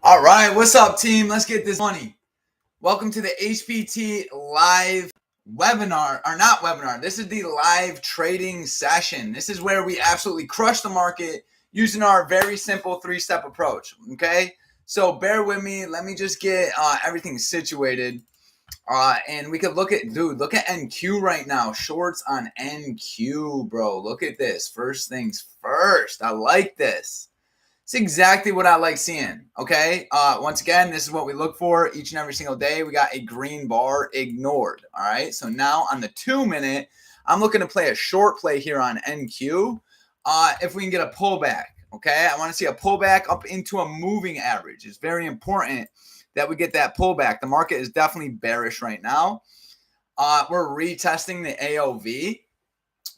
All right, what's up, team? Let's get this money. Welcome to the HPT live webinar, or not webinar. This is the live trading session. This is where we absolutely crush the market using our very simple three-step approach. Okay, so bear with me. Let me just get everything situated. And we could look at NQ right now. Shorts on NQ, bro. Look at this. First things first. I like this. It's exactly what I like seeing, okay? Once again, this is what we look for each and every single day. We got a green bar ignored, all right? So now on the 2-minute, I'm looking to play a short play here on NQ if we can get a pullback, okay? I want to see a pullback up into a moving average. It's very important that we get that pullback. The market is definitely bearish right now. We're retesting the AOV.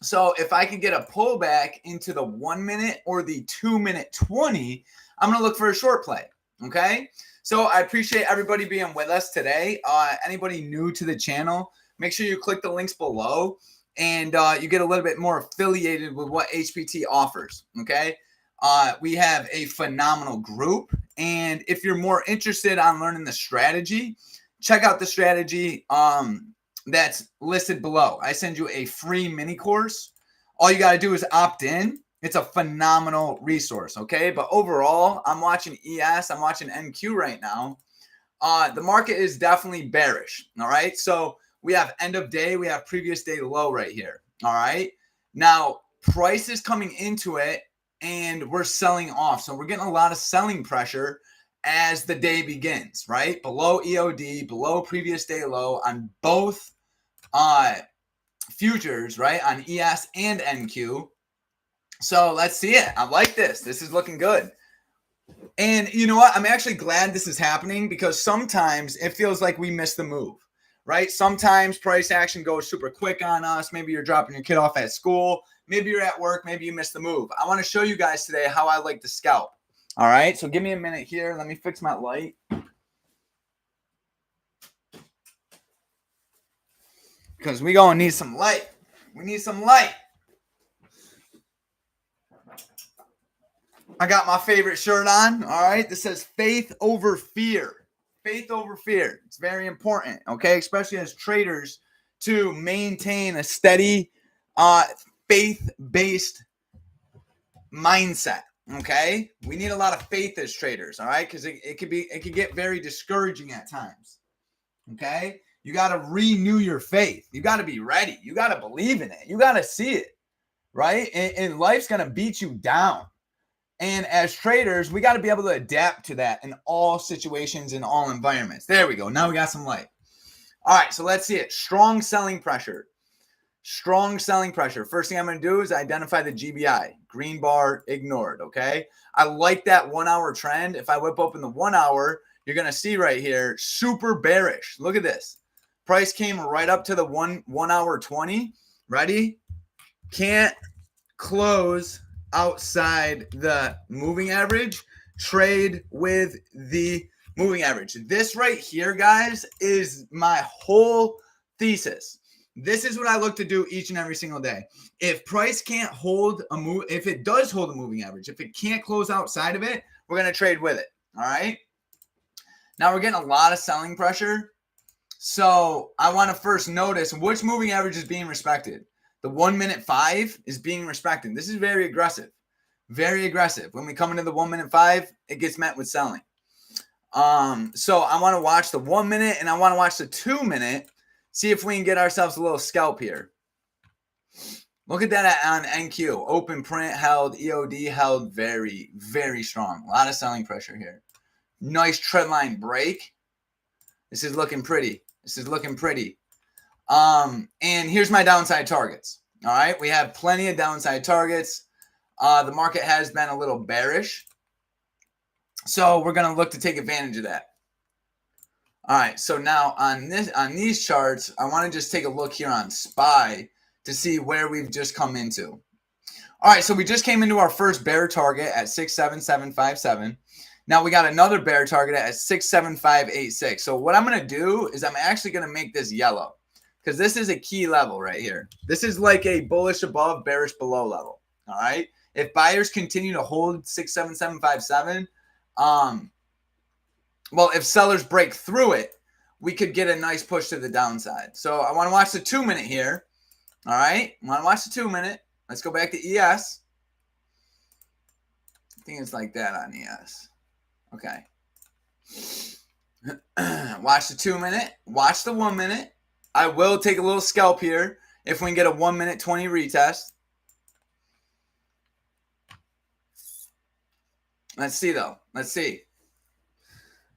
So if I can get a pullback into the 1-minute or the 2-minute 20, I'm going to look for a short play. Okay. So I appreciate everybody being with us today. Anybody new to the channel, make sure you click the links below and you get a little bit more affiliated with what HPT offers. Okay. We have a phenomenal group. And if you're more interested on learning the strategy, check out the strategy. That's listed below. I send you a free mini course. All you got to do is opt in. It's a phenomenal resource, okay? But overall, I'm watching ES, I'm watching NQ right now. The market is definitely bearish, all right? So we have end of day, we have previous day low right here, all right? Now, price is coming into it, and we're selling off. So we're getting a lot of selling pressure as the day begins, right? Below EOD, below previous day low on both futures, right, on ES and NQ. So let's see it. I like this. This is looking good. And you know what? I'm actually glad this is happening because sometimes it feels like we miss the move, right? Sometimes price action goes super quick on us. Maybe you're dropping your kid off at school. Maybe you're at work. Maybe you missed the move. I want to show you guys today how I like to scalp. All right. So give me a minute here. Let me fix my light. Because we gonna need some light. We need some light. I got my favorite shirt on. All right. This says faith over fear. Faith over fear. It's very important. Okay. Especially as traders to maintain a steady faith-based mindset. Okay. We need a lot of faith as traders. All right. Because it could get very discouraging at times. Okay. You got to renew your faith. You got to be ready. You got to believe in it. You got to see it, right? And life's going to beat you down. And as traders, we got to be able to adapt to that in all situations, in all environments. There we go. Now we got some light. All right, so let's see it. Strong selling pressure. Strong selling pressure. First thing I'm going to do is identify the GBI. Green bar ignored, okay? I like that 1 hour trend. If I whip open the 1 hour, you're going to see right here, super bearish. Look at this. Price came right up to the 1 hour 20. Ready? Can't close outside the moving average. Trade with the moving average. This right here, guys, is my whole thesis. This is what I look to do each and every single day. If price can't hold a move, if it does hold a moving average, if it can't close outside of it, we're going to trade with it. All right. Now we're getting a lot of selling pressure. So I want to first notice which moving average is being respected. The 1-minute 5 is being respected. This is very aggressive. Very aggressive. When we come into the 1-minute 5, it gets met with selling. So I want to watch the 1-minute and I want to watch the 2-minute. See if we can get ourselves a little scalp here. Look at that on NQ. Open print held, EOD held very, very strong. A lot of selling pressure here. Nice trend line break. This is looking pretty. This is looking pretty. And here's my downside targets. All right. We have plenty of downside targets. The market has been a little bearish. So we're going to look to take advantage of that. All right. So now on these charts, I want to just take a look here on SPY to see where we've just come into. All right. So we just came into our first bear target at 67757. Now we got another bear target at 67586. So what I'm going to do is I'm actually going to make this yellow because this is a key level right here. This is like a bullish above, bearish below level. All right. If buyers continue to hold 67757, Well, if sellers break through it, we could get a nice push to the downside. So I want to watch the 2-minute here. All right. I want to watch the 2-minute. Let's go back to ES. I think it's like that on ES. Okay. Watch the 2-minute. Watch the 1-minute. I will take a little scalp here if we can get a 1-minute 20 retest. Let's see, though. Let's see.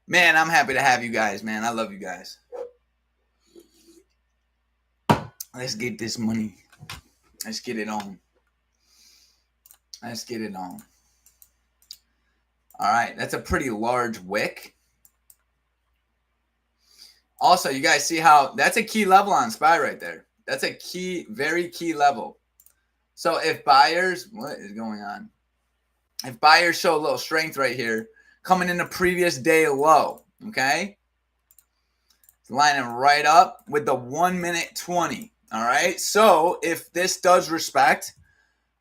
Man, I'm happy to have you guys, man. I love you guys. Let's get this money. Let's get it on. Let's get it on. All right. That's a pretty large wick. Also, you guys see how that's a key level on SPY right there. That's a key, very key level. So if buyers, what is going on? If buyers show a little strength right here, coming in the previous day low, okay? It's lining right up with the 1-minute 20, all right? So if this does respect,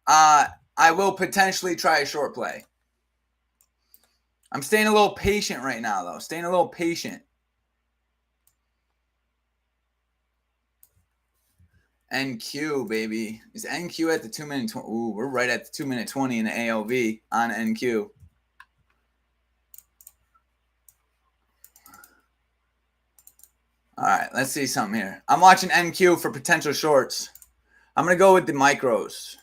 I will potentially try a short play. I'm staying a little patient right now, though. Staying a little patient. NQ, baby. Is NQ at the 2-minute 20? Ooh, we're right at the 2-minute 20 in the ALV on NQ. All right, let's see something here. I'm watching NQ for potential shorts. I'm going to go with the micros.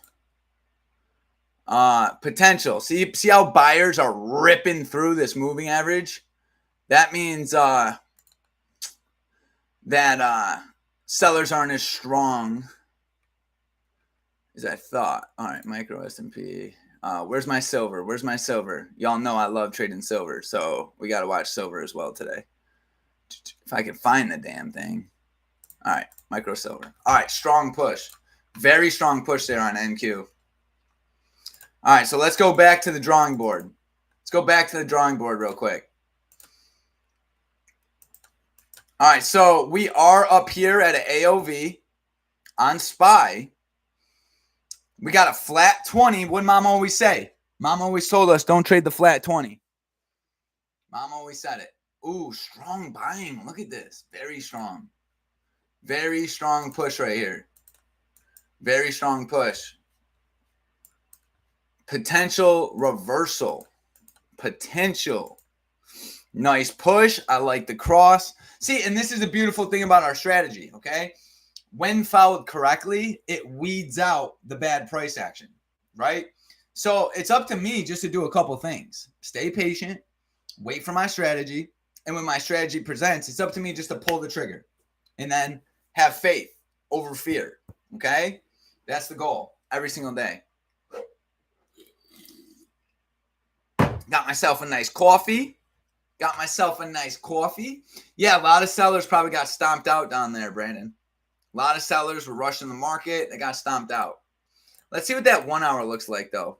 Potential. See how buyers are ripping through this moving average? That means that sellers aren't as strong as I thought. All right, micro S&P. Where's my silver? Where's my silver? Y'all know I love trading silver, so we got to watch silver as well today. If I can find the damn thing. All right, micro silver. All right, strong push. Very strong push there on NQ. All right, so let's go back to the drawing board. Let's go back to the drawing board real quick. All right, so we are up here at an AOV on SPY. We got a flat 20. What did Mom always say? Mom always told us, don't trade the flat 20. Mom always said it. Ooh, strong buying. Look at this. Very strong. Very strong push right here. Very strong push. Potential reversal. Potential. Nice push. I like the cross. See, and this is a beautiful thing about our strategy, okay? When followed correctly, it weeds out the bad price action, right? So it's up to me just to do a couple things. Stay patient, wait for my strategy, and when my strategy presents, it's up to me just to pull the trigger and then have faith over fear, okay? That's the goal every single day. Got myself a nice coffee. Got myself a nice coffee. Yeah, a lot of sellers probably got stomped out down there, Brandon. A lot of sellers were rushing the market. They got stomped out. Let's see what that 1 hour looks like, though.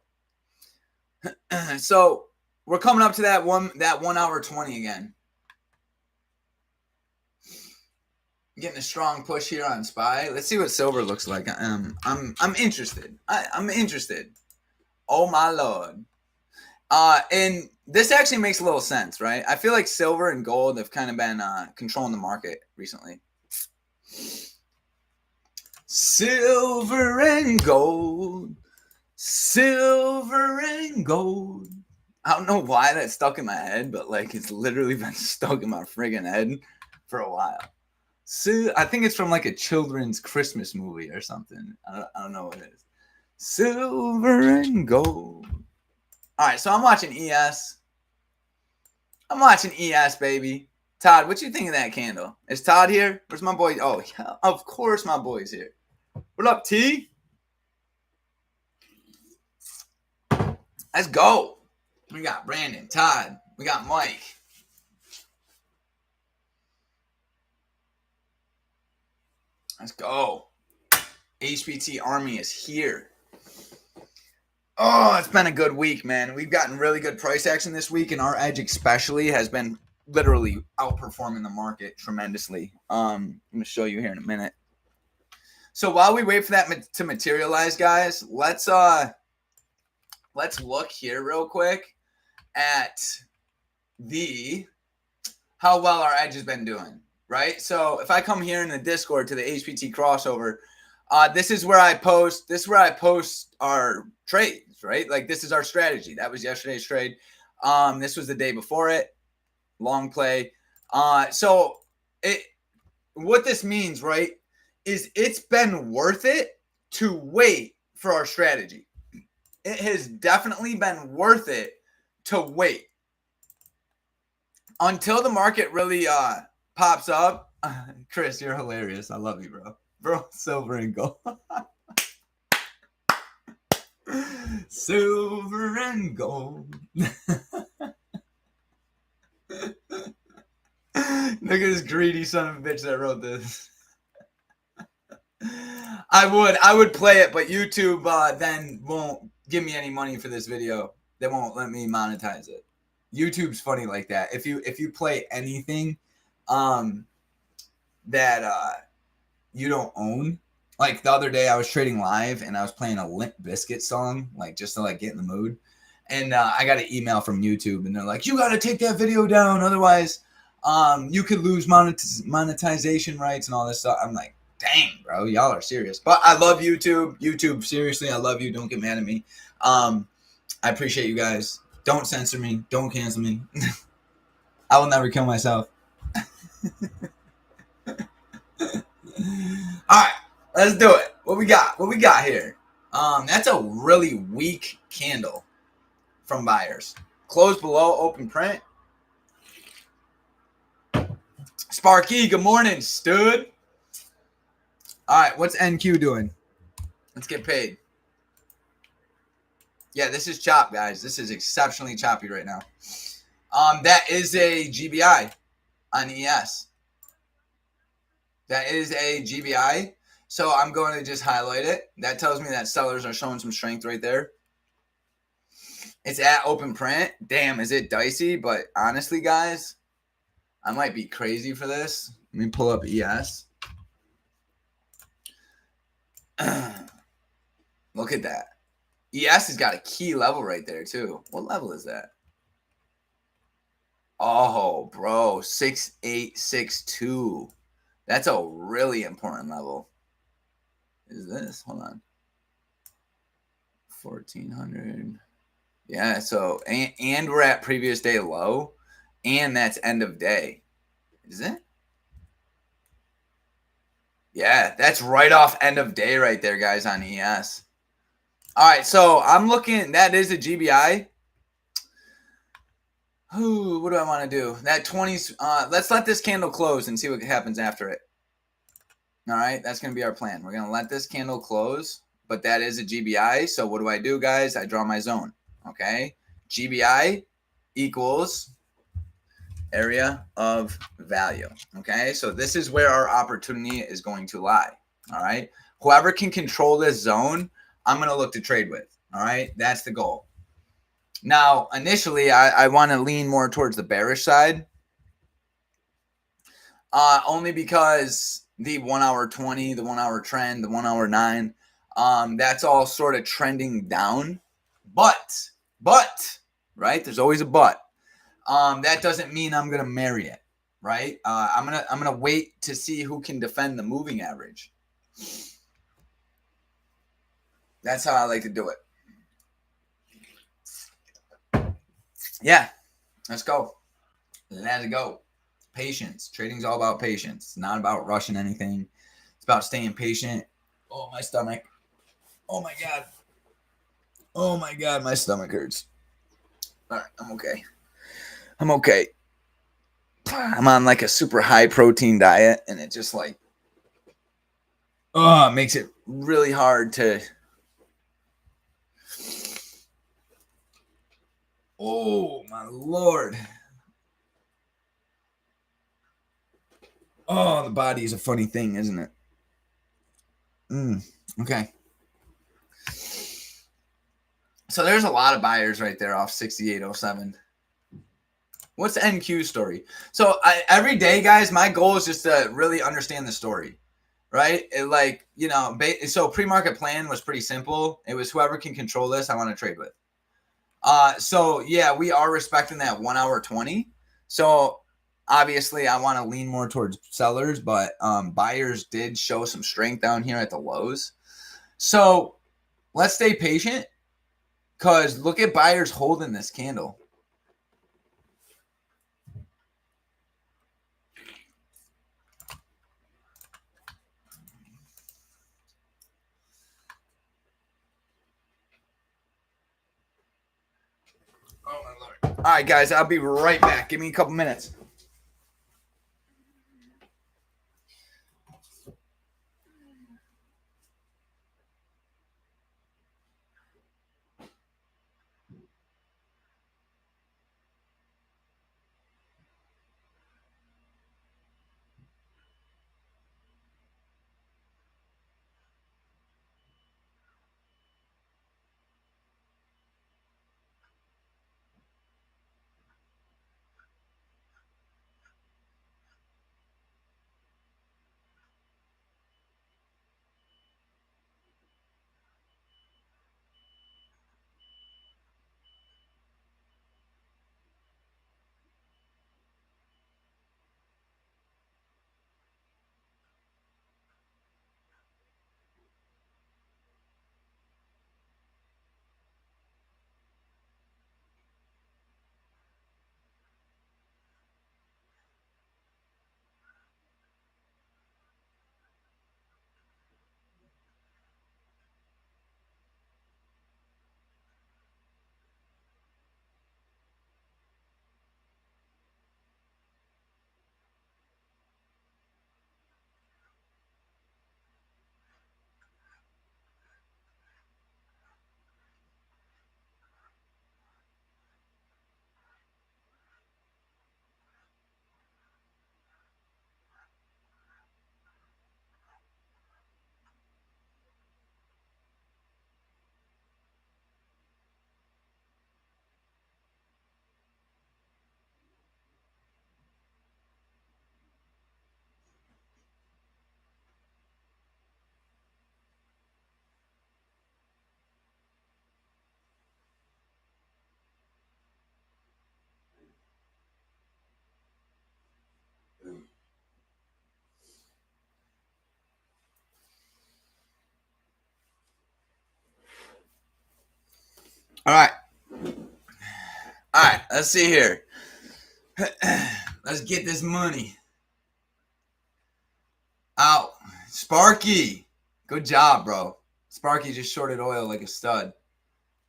So we're coming up to that 1 hour 20 again. Getting a strong push here on SPY. Let's see what silver looks like. I'm interested. I'm interested. Oh my Lord. And this actually makes a little sense, right? I feel like silver and gold have kind of been controlling the market recently. Silver and gold. Silver and gold. I don't know why that stuck in my head, but like it's literally been stuck in my friggin' head for a while. So I think it's from like a children's Christmas movie or something. I don't know what it is. Silver and gold. All right, so I'm watching ES. I'm watching ES, baby. Todd, what you think of that candle? Is Todd here? Where's my boy? Oh, yeah, of course my boy's here. What up, T? Let's go. We got Brandon, Todd. We got Mike. Let's go. HPT Army is here. Oh, it's been a good week, man. We've gotten really good price action this week, and our edge especially has been literally outperforming the market tremendously. I'm going to show you here in a minute. So while we wait for that to materialize, guys, let's look here real quick at the how well our edge has been doing, right? So if I come here in the Discord to the HPT crossover, this is where I post. This is where I post our trades, right? Like this is our strategy. That was yesterday's trade. This was the day before it. Long play. So what this means, right, is it's been worth it to wait for our strategy. It has definitely been worth it to wait until the market really pops up. Chris, you're hilarious. I love you, bro. Bro, silver and gold. Silver and gold. Look at this greedy son of a bitch that wrote this. I would play it, but YouTube then won't give me any money for this video. They won't let me monetize it. YouTube's funny like that. If you play anything that you don't own, like the other day I was trading live and I was playing a Limp Bizkit song, like just to like get in the mood. And I got an email from YouTube and they're like, you got to take that video down. Otherwise, you could lose monetization rights and all this stuff. I'm like, dang, bro, y'all are serious. But I love YouTube. YouTube, seriously, I love you. Don't get mad at me. I appreciate you guys. Don't censor me. Don't cancel me. I will never kill myself. All right, let's do it. What we got? What we got here? That's a really weak candle from buyers. Close below open print. Sparky, good morning, stud. All right, what's NQ doing? Let's get paid. Yeah, this is chop, guys. This is exceptionally choppy right now. That is a GBI on ES. That is a GBI. So I'm going to just highlight it. That tells me that sellers are showing some strength right there. It's at open print. Damn, is it dicey? But honestly, guys, I might be crazy for this. Let me pull up ES. Look at that. ES has got a key level right there, too. What level is that? Oh, bro. 6862. That's a really important level. Is this? Hold on. 1400. Yeah, so, and we're at previous day low, and that's end of day. Is it? Yeah, that's right off end of day right there, guys, on ES. All right, so I'm looking. That is a GBI. Ooh, what do I want to do? That 20s. Let's let this candle close and see what happens after it. All right, that's going to be our plan. We're going to let this candle close, but that is a GBI. So what do I do, guys? I draw my zone. Okay, GBI equals area of value. Okay, so this is where our opportunity is going to lie. All right, whoever can control this zone, I'm going to look to trade with. All right, that's the goal. Now, initially, I want to lean more towards the bearish side, only because the 1 hour 20, the 1 hour trend, the 1 hour 9, that's all sort of trending down. But, right? There's always a but. That doesn't mean I'm gonna marry it, right? I'm gonna wait to see who can defend the moving average. That's how I like to do it. Yeah, let's go. Let's go. Patience. Trading's all about patience. It's not about rushing anything. It's about staying patient. Oh, my stomach. Oh my god. Oh my god, my stomach hurts. All right, I'm okay. I'm okay. I'm on like a super high protein diet, and it just like, it makes it really hard to. Oh my lord. Oh, the body is a funny thing, isn't it? Okay. So there's a lot of buyers right there off 6807. What's the NQ story? So every day, guys, my goal is just to really understand the story, right? So pre-market plan was pretty simple. It was whoever can control this, I want to trade with. So yeah, we are respecting that 1 hour 20. So Obviously, I want to lean more towards sellers, but buyers did show some strength down here at the lows. So let's stay patient because look at buyers holding this candle. Oh, my Lord. All right, guys, I'll be right back. Give me a couple minutes. All right. All right, let's see here. Let's get this money. Out. Sparky. Good job, bro. Sparky just shorted oil like a stud.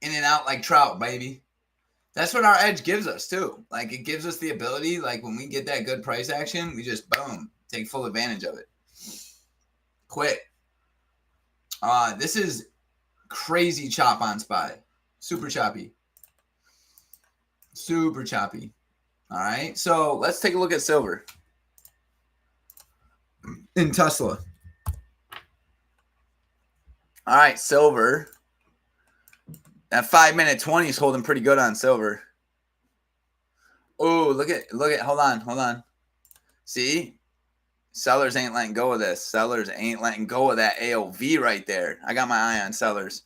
In and out like trout, baby. That's what our edge gives us, too. Like, it gives us the ability, like, when we get that good price action, we just, boom, take full advantage of it. Quick. This is crazy chop on SPY. Super choppy. Super choppy. All right, so let's take a look at silver in Tesla. All right, silver. That 5-minute 20 is holding pretty good on silver. Oh, look at, hold on. See? Sellers ain't letting go of this. Sellers ain't letting go of that AOV right there. I got my eye on sellers.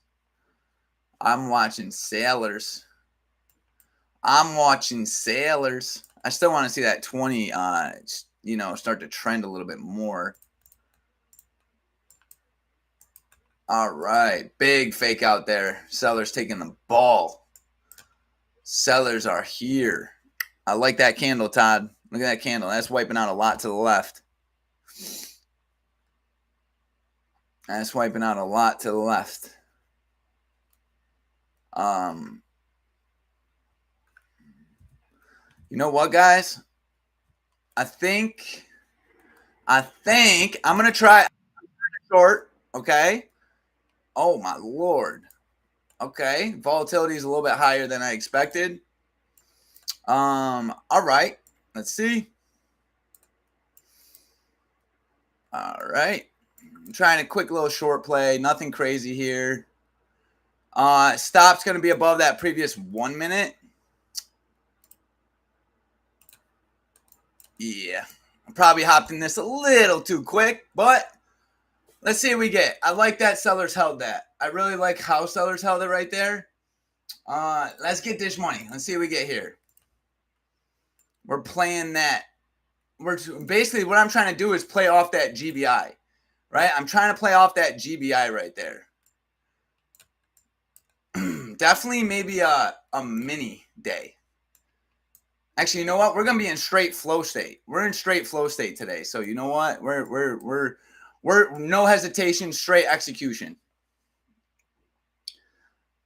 I'm watching sailors. I still want to see that 20, start to trend a little bit more. All right. Big fake out there. Sellers taking the ball. Sellers are here. I like that candle, Todd. Look at that candle. That's wiping out a lot to the left. That's wiping out a lot to the left. You know what, guys? I think I'm going to try short, okay? Oh, my Lord. Okay. Volatility is a little bit higher than I expected. All right. Let's see. All right. I'm trying a quick little short play. Nothing crazy here. Stop's going to be above that previous 1 minute. Yeah. I probably hopped in this a little too quick, but let's see what we get. I like that sellers held that. I really like how sellers held it right there. Let's get this money. Let's see what we get here. We're playing that basically what I'm trying to do is play off that GBI, right? I'm trying to play off that GBI right there. Definitely maybe a mini day. Actually, you know what? We're gonna be in straight flow state. We're in straight flow state today. So you know what? We're no hesitation, straight execution.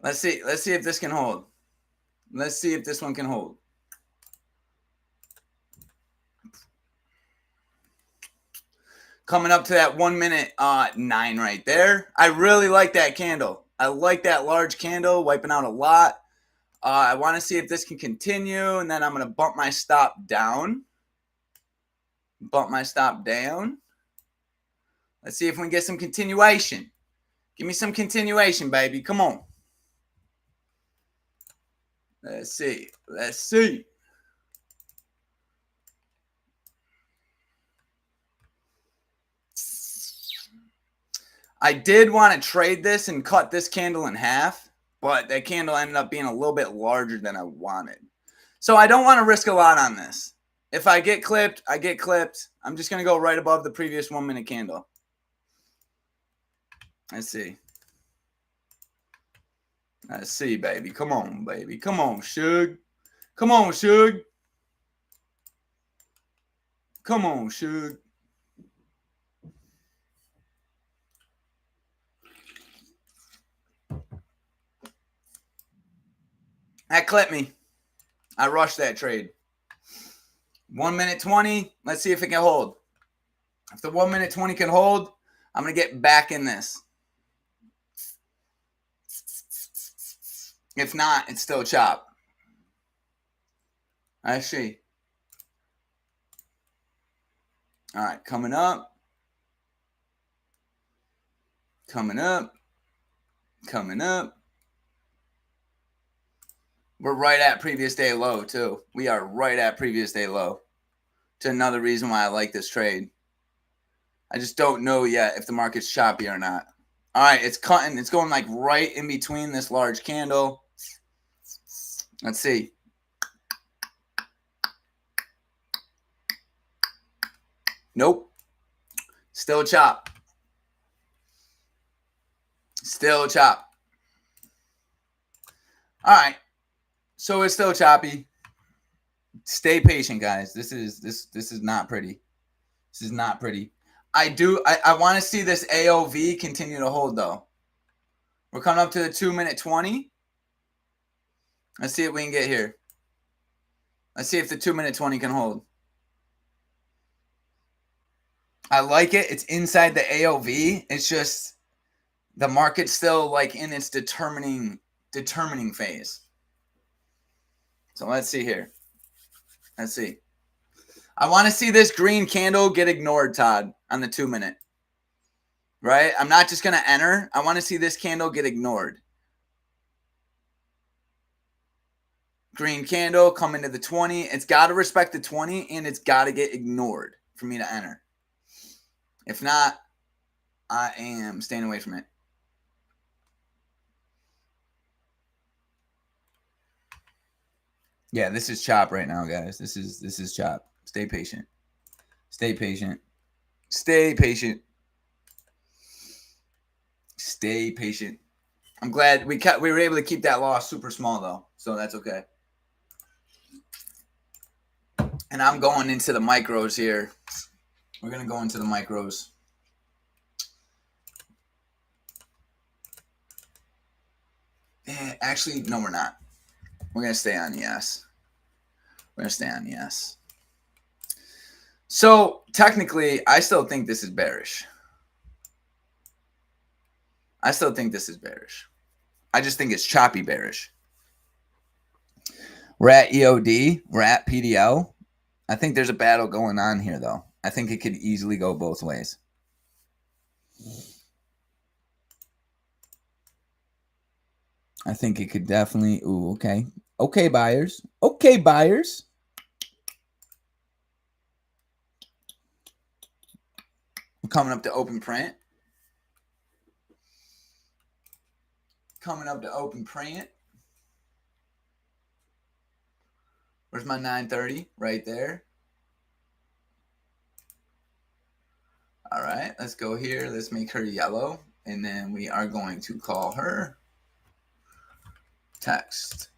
Let's see if this can hold. Let's see if this one can hold. Coming up to that 1 minute 9 right there. I really like that candle. I like that large candle, wiping out a lot. I want to see if this can continue, and then I'm going to bump my stop down. Bump my stop down. Let's see if we can get some continuation. Give me some continuation, baby. Come on. Let's see. Let's see. I did want to trade this and cut this candle in half, but that candle ended up being a little bit larger than I wanted. So I don't want to risk a lot on this. If I get clipped, I get clipped. I'm just going to go right above the previous 1 minute candle. Let's see. Let's see, baby. Come on, baby. Come on, Suge. Come on, Suge. Come on, Suge. That clipped me. I rushed that trade. 1 minute 20. Let's see if it can hold. If the 1 minute 20 can hold, I'm going to get back in this. If not, it's still chop. I see. All right, coming up. Coming up. Coming up. We're right at previous day low, too. We are right at previous day low. It's another reason why I like this trade. I just don't know yet if the market's choppy or not. All right, it's cutting. It's going like right in between this large candle. Let's see. Nope. Still chop. Still chop. All right. So it's still choppy. Stay patient, guys. This is not pretty. This is not pretty. I want to see this AOV continue to hold though. We're coming up to the 2 minute 20. Let's see if we can get here. Let's see if the 2 minute 20 can hold. I like it. It's inside the AOV. It's just the market's still like in its determining phase. So let's see here. Let's see. I want to see this green candle get ignored, Todd, on the 2 minute. Right? I'm not just going to enter. I want to see this candle get ignored. Green candle, come into the 20. It's got to respect the 20, and it's got to get ignored for me to enter. If not, I am staying away from it. Yeah, this is chop right now, guys. This is chop. Stay patient. Stay patient. Stay patient. Stay patient. I'm glad we were able to keep that loss super small though, so that's okay. And I'm going into the micros here. We're gonna go into the micros. Actually, no, we're not. We're gonna stay on ES. We're gonna stay on ES. So technically, I still think this is bearish. I still think this is bearish. I just think it's choppy bearish. We're at EOD. We're at PDL. I think there's a battle going on here, though. I think it could easily go both ways. I think it could definitely. Ooh, okay. Okay, buyers. Okay, buyers. We're coming up to open print. Coming up to open print. Where's my 930? Right there. All right, let's go here. Let's make her yellow. And then we are going to call her text.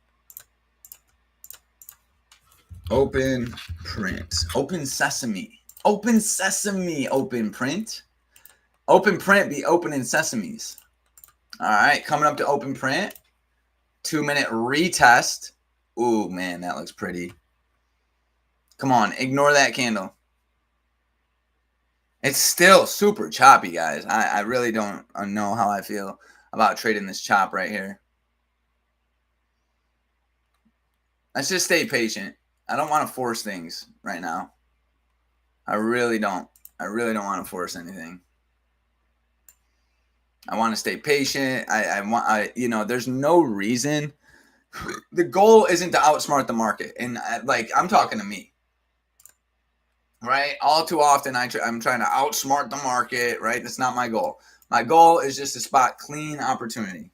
Open print. Open sesame. Open sesame. Open print. Open print be opening sesames. All right, coming up to open print. 2-minute retest. Ooh, man, that looks pretty. Come on, ignore that candle. It's still super choppy, guys. I really don't know how I feel about trading this chop right here. Let's just stay patient. I don't want to force things right now. I really don't. I really don't want to force anything. I want to stay patient. You know, there's no reason. The goal isn't to outsmart the market. And I'm talking to me. Right? All too often, I'm trying to outsmart the market, right? That's not my goal. My goal is just to spot clean opportunity.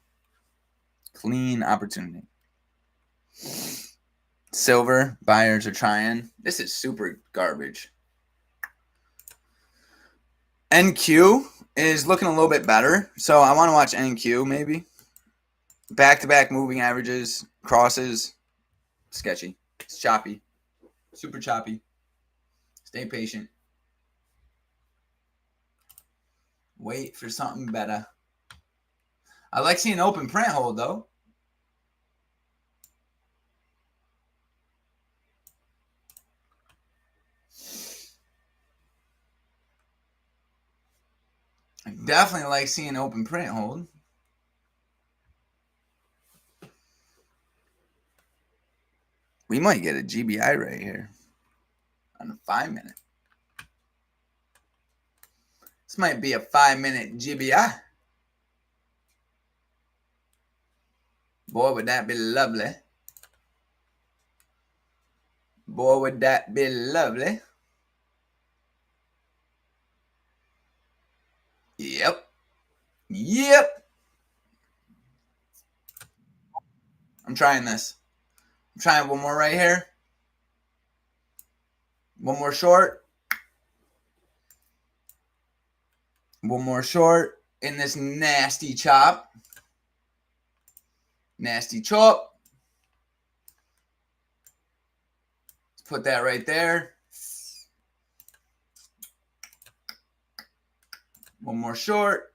Clean opportunity. Silver, buyers are trying. This is super garbage. NQ is looking a little bit better. So I want to watch NQ maybe. Back-to-back moving averages, crosses. Sketchy. It's choppy. Super choppy. Stay patient. Wait for something better. I like seeing open print hold, though. I definitely like seeing open print hold. We might get a GBI right here on a 5-minute. This might be a 5-minute GBI. Boy, would that be lovely. Boy, would that be lovely. Yep. Yep. I'm trying this. I'm trying one more right here. One more short. One more short in this nasty chop. Nasty chop. Let's put that right there. One more short.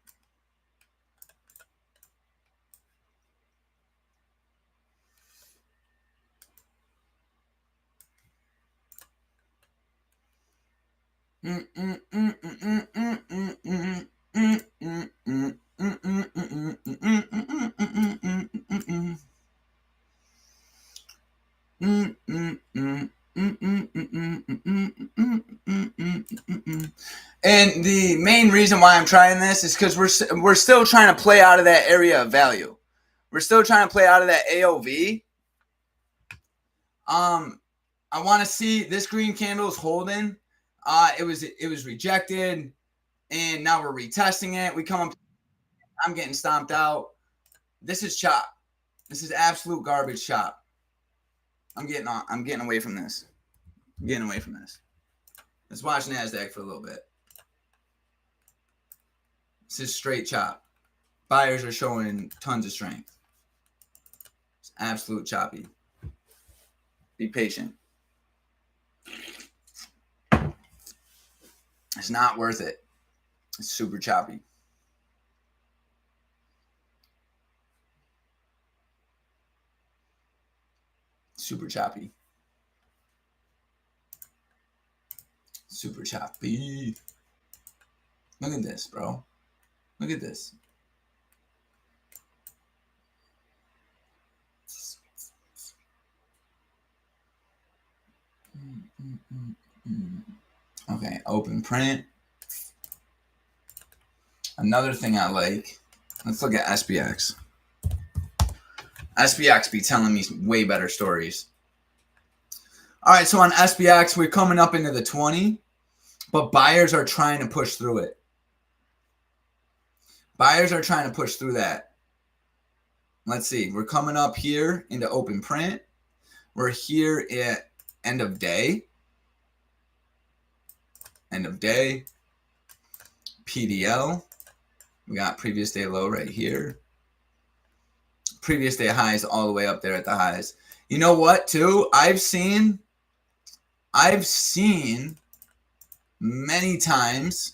And the main reason why I'm trying this is because we're still trying to play out of that area of value. We're still trying to play out of that AOV. I want to see this green candle is holding. It was rejected, and now we're retesting it. We come up. I'm getting stomped out. This is chop. This is absolute garbage chop. I'm getting away from this. I'm getting away from this. Let's watch NASDAQ for a little bit. This is straight chop. Buyers are showing tons of strength. It's absolute choppy. Be patient. It's not worth it. It's super choppy. Super choppy. Super choppy. Look at this, bro. Look at this. Okay, open print. Another thing I like. Let's look at SPX. SPX be telling me way better stories. All right, so on SPX, we're coming up into the 20, but buyers are trying to push through it. Buyers are trying to push through that. Let's see. We're coming up here into open print. We're here at end of day. End of day. PDL. We got previous day low right here. Previous day highs all the way up there at the highs. You know what, too? I've seen many times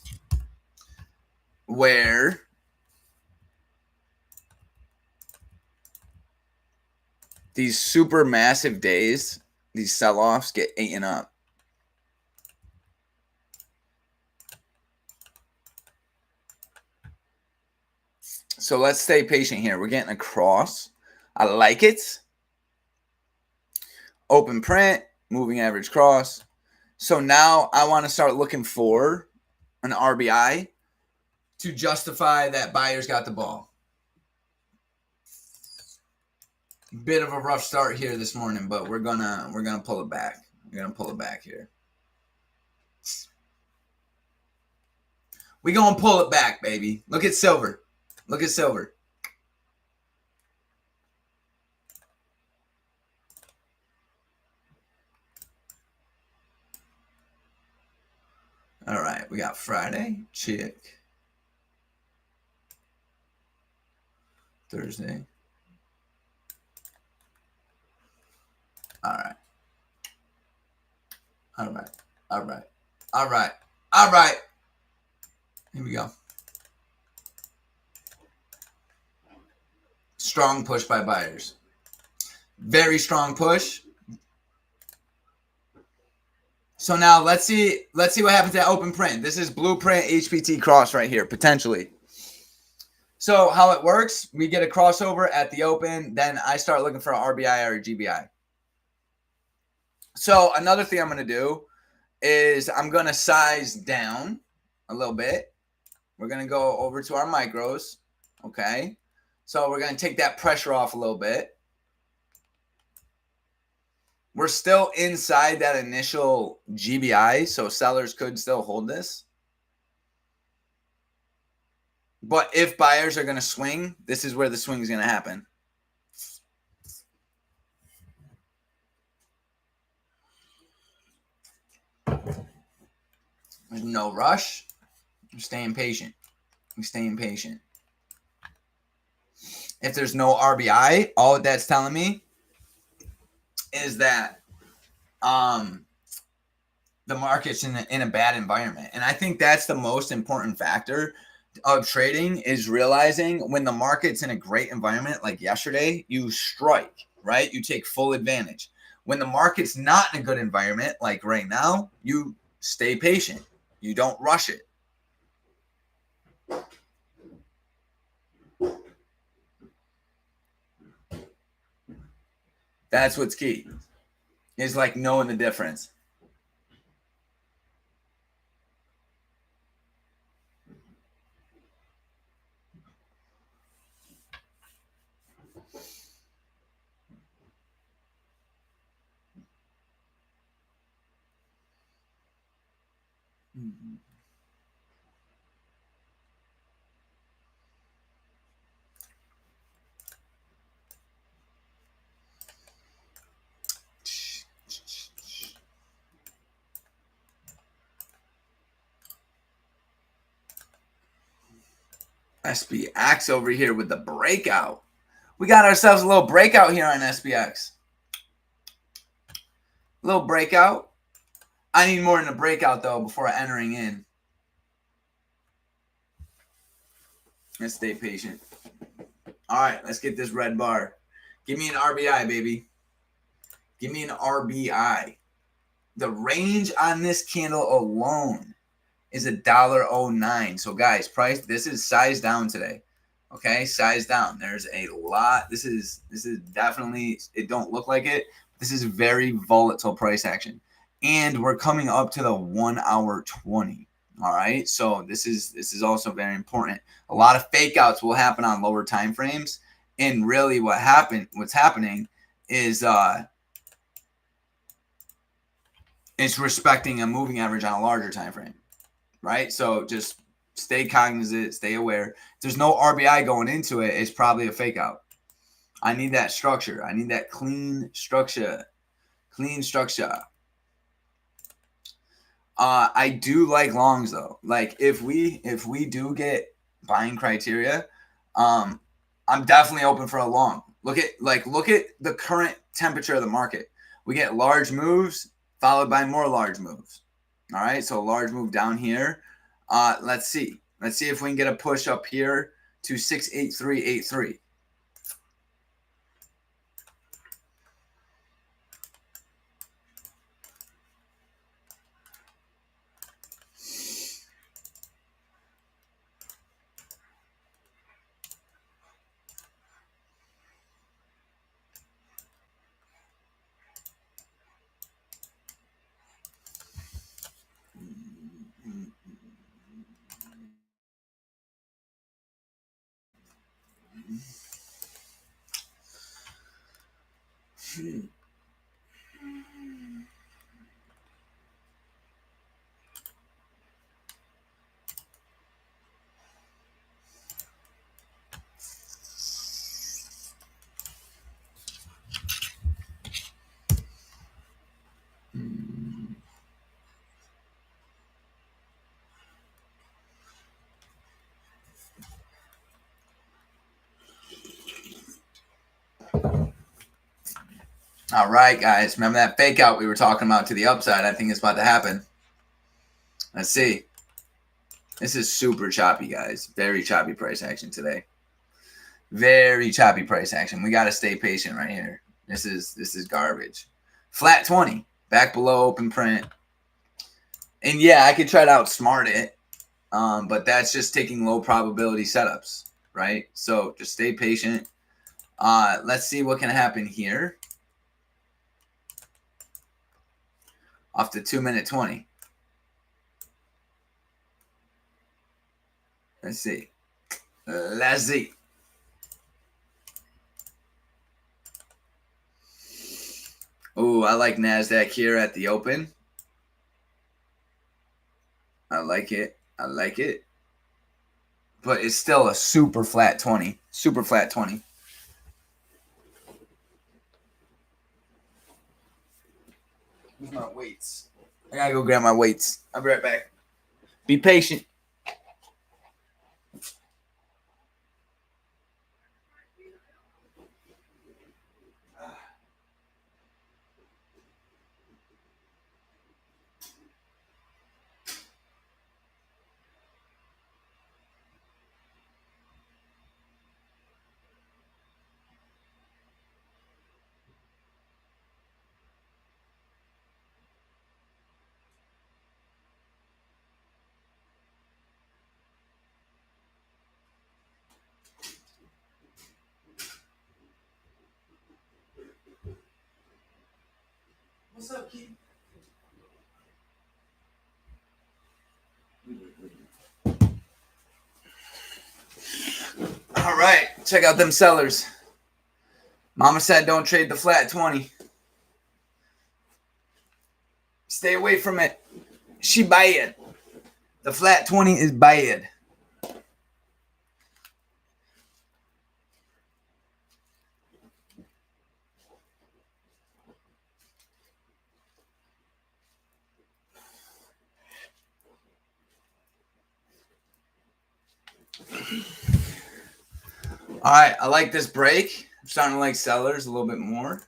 where these super massive days, these sell-offs get eaten up. So let's stay patient here. We're getting a cross. I like it. Open print, moving average cross. So now I want to start looking for an RBI to justify that buyers got the ball. Bit of a rough start here this morning, but we're gonna pull it back. We're gonna pull it back here. We're gonna pull it back, baby. Look at silver. Look at silver. All right, we got Friday, chick. Thursday. All right. All right. All right. All right. All right. Here we go. Strong push by buyers. Very strong push. So now let's see what happens at open print. This is blueprint HPT cross right here, potentially. So how it works, we get a crossover at the open, then I start looking for an RBI or a GBI. So another thing I'm going to do is I'm going to size down a little bit. We're going to go over to our micros, okay? So we're going to take that pressure off a little bit. We're still inside that initial GBI, so sellers could still hold this. But if buyers are going to swing, this is where the swing is going to happen. There's no rush. We're staying patient. We're staying patient. If there's no RBI, all that's telling me is that the market's in a bad environment. And I think that's the most important factor of trading, is realizing when the market's in a great environment like yesterday, you strike, right? You take full advantage. When the market's not in a good environment like right now, you stay patient. You don't rush it. That's what's key. Is like knowing the difference. Mm-hmm. SPX over here with the breakout. We got ourselves a little breakout here on SPX. A little breakout. I need more than a breakout, though, before entering in. Let's stay patient. All right, let's get this red bar. Give me an RBI, baby. Give me an RBI. The range on this candle alone is $1.09. So, guys, price. This is size down today. Okay, size down. There's a lot. This is definitely. It don't look like it. This is very volatile price action, and we're coming up to the 1 hour 20. All right, so this is also very important. A lot of fake outs will happen on lower time frames, and really what's happening is it's respecting a moving average on a larger time frame, right? So just stay cognizant, stay aware. If there's no RBI going into it, it's probably a fake out. I need that structure. I need that clean structure. Clean structure. I do like longs though. Like if we do get buying criteria, I'm definitely open for a long. Look at the current temperature of the market. We get large moves followed by more large moves. All right, so a large move down here. Let's see. Let's see if we can get a push up here to 68383. All right, guys. Remember that fake out we were talking about to the upside? I think it's about to happen. Let's see. This is super choppy, guys. Very choppy price action today. Very choppy price action. We got to stay patient right here. This is garbage. Flat 20, back below open print. And yeah, I could try to outsmart it, but that's just taking low probability setups, right? So just stay patient. Let's see what can happen here. Off the 2-minute 20. Let's see. Let's see. Oh, I like NASDAQ here at the open. I like it. I like it. But it's still a super flat 20. Super flat 20. Where's my weights? I gotta go grab my weights. I'll be right back. Be patient. What's up, Keith? All right, check out them sellers. Mama said don't trade the flat 20. Stay away from it. She bad. The flat 20 is bad. All right, I like this break. I'm starting to like sellers a little bit more.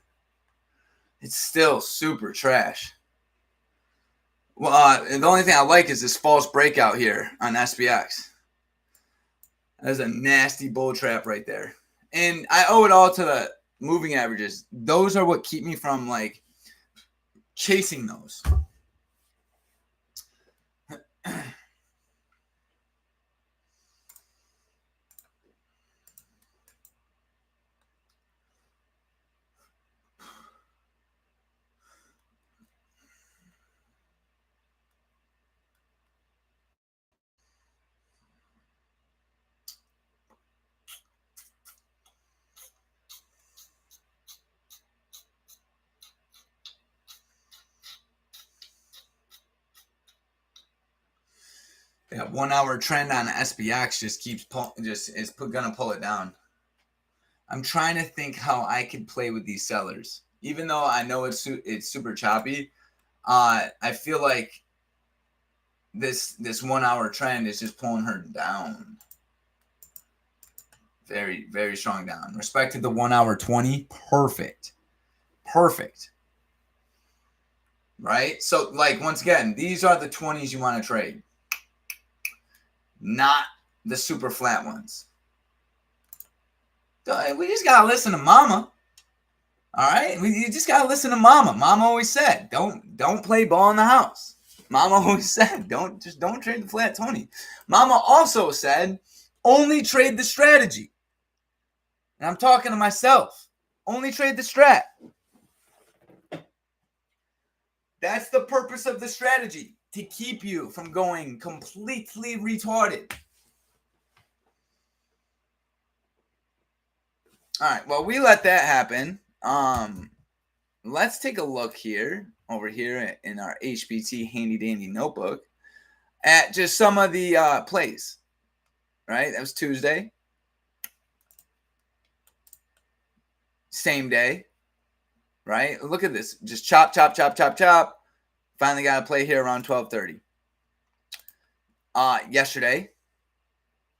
It's still super trash. Well, the only thing I like is this false breakout here on SPX. That's a nasty bull trap right there. And I owe it all to the moving averages. Those are what keep me from like chasing those. That 1 hour trend on SPX just keeps gonna pull it down. I'm trying to think how I could play with these sellers, even though I know it's super choppy. I feel like this 1 hour trend is just pulling her down. Very, very strong down. Respected the 1 hour 20. Perfect. Right? So, like, once again, these are the 20s you want to trade, not the super flat ones. We just got to listen to mama. All right? You just got to listen to mama. Mama always said, don't play ball in the house. Mama always said, don't trade the flat 20. Mama also said, only trade the strategy. And I'm talking to myself. Only trade the strat. That's the purpose of the strategy, to keep you from going completely retarded. All right, well, we let that happen. Let's take a look here, over here in our HBT handy dandy notebook, at just some of the plays. Right, that was Tuesday. Same day. Right, look at this. Just chop. Finally got a play here around 12:30. Yesterday,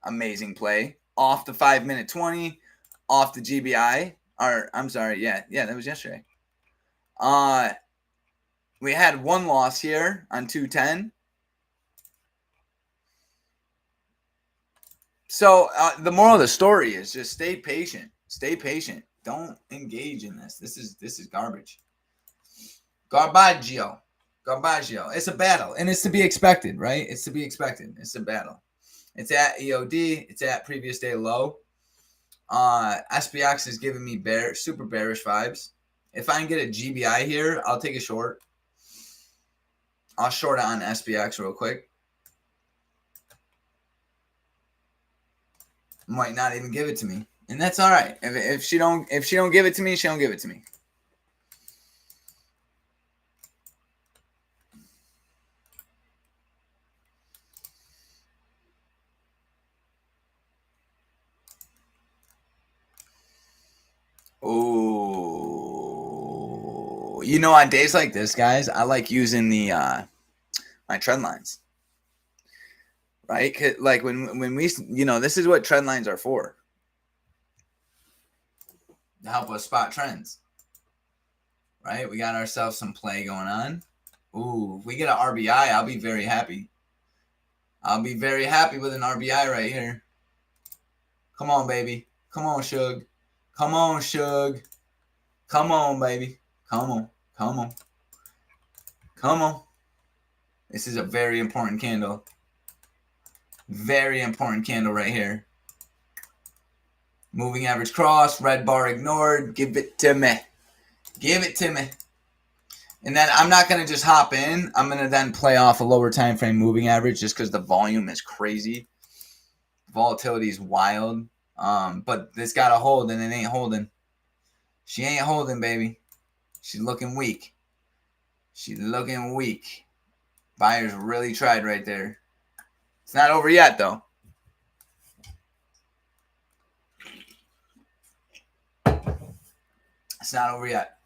amazing play. Off the 5-minute 20, off the GBI. Or, I'm sorry, yeah, that was yesterday. We had one loss here on 210. So the moral of the story is just stay patient. Stay patient. Don't engage in this. This is garbage. Garbaggio. It's a battle, and it's to be expected, right? It's to be expected. It's a battle. It's at EOD. It's at previous day low. SPX is giving me super bearish vibes. If I can get a GBI here, I'll take a short. I'll short it on SPX real quick. Might not even give it to me, and that's all right. If she don't give it to me, she don't give it to me. Oh, on days like this, guys, I like using the my trend lines, right? Like when we, this is what trend lines are for, to help us spot trends, right? We got ourselves some play going on. Ooh, if we get an RBI, I'll be very happy. I'll be very happy with an RBI right here. Come on, baby. Come on, Shug. Come on, Shug. Come on, baby. Come on. Come on. Come on. This is a very important candle. Very important candle right here. Moving average cross. Red bar ignored. Give it to me. Give it to me. And then I'm not going to just hop in. I'm going to then play off a lower time frame moving average just because the volume is crazy. Volatility is wild. But this got a hold and it ain't holding. She ain't holding, baby. She's looking weak. She's looking weak. Buyers really tried right there. It's not over yet, though. It's not over yet.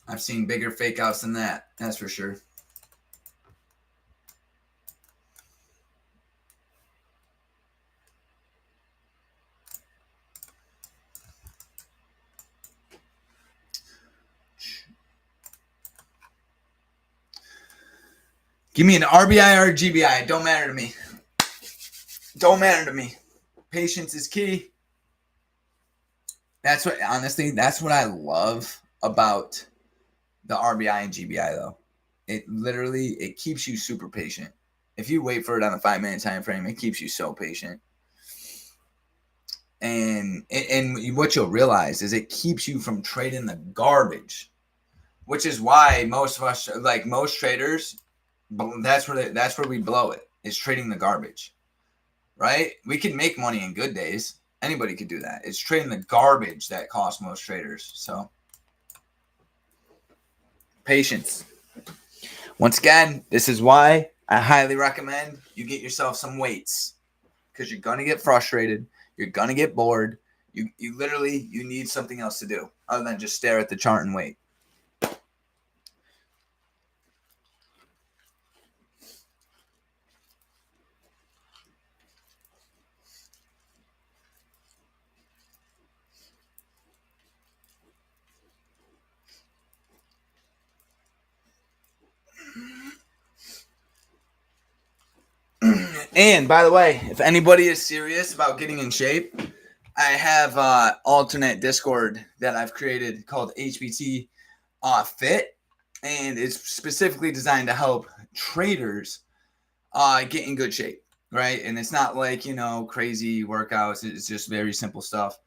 I've seen bigger fake outs than that. That's for sure. Give me an RBI or a GBI. It don't matter to me. Don't matter to me. Patience is key. That's what I love about the RBI and GBI, though. It keeps you super patient. If you wait for it on a 5-minute time frame, it keeps you so patient. And what you'll realize is it keeps you from trading the garbage, which is why most of us, like most traders, that's where we blow it, is trading the garbage, right? We can make money in good days. Anybody could do that. It's trading the garbage that costs most traders. So patience. Once again, this is why I highly recommend you get yourself some weights, because you're going to get frustrated. You're going to get bored. You literally need something else to do other than just stare at the chart and wait. And by the way, if anybody is serious about getting in shape, I have alternate Discord that I've created called HBT Fit, and it's specifically designed to help traders get in good shape, right? And it's not like, crazy workouts. It's just very simple stuff,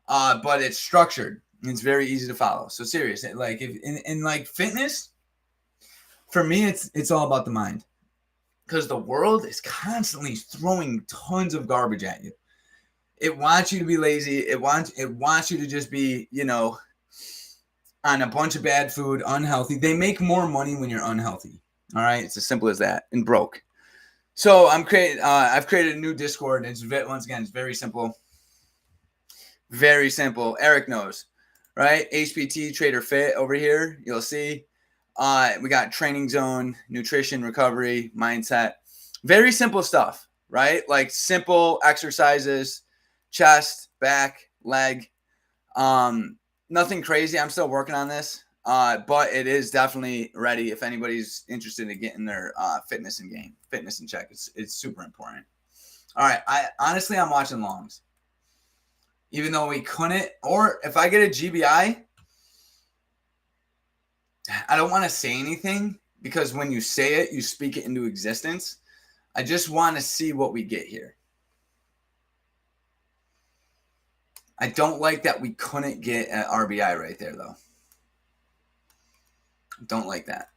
but it's structured. It's very easy to follow. So serious, like if in like fitness, for me, it's all about the mind, because the world is constantly throwing tons of garbage at you. It wants you to be lazy. It wants you to just be, on a bunch of bad food, unhealthy. They make more money when you're unhealthy. All right, it's as simple as that, and broke. So I've created a new Discord. Once again, it's very simple. Very simple. Eric knows, right? HPT Trader Fit over here. You'll see. We got training zone, nutrition, recovery, mindset. Very simple stuff, right? Like simple exercises, chest, back, leg. Nothing crazy. I'm still working on this, but it is definitely ready if anybody's interested in getting their fitness in check. It's super important. All right. I'm watching longs. Even though we couldn't, or if I get a GBI, I don't want to say anything, because when you say it, you speak it into existence. I just want to see what we get here. I don't like that we couldn't get an RBI right there, though. Don't like that.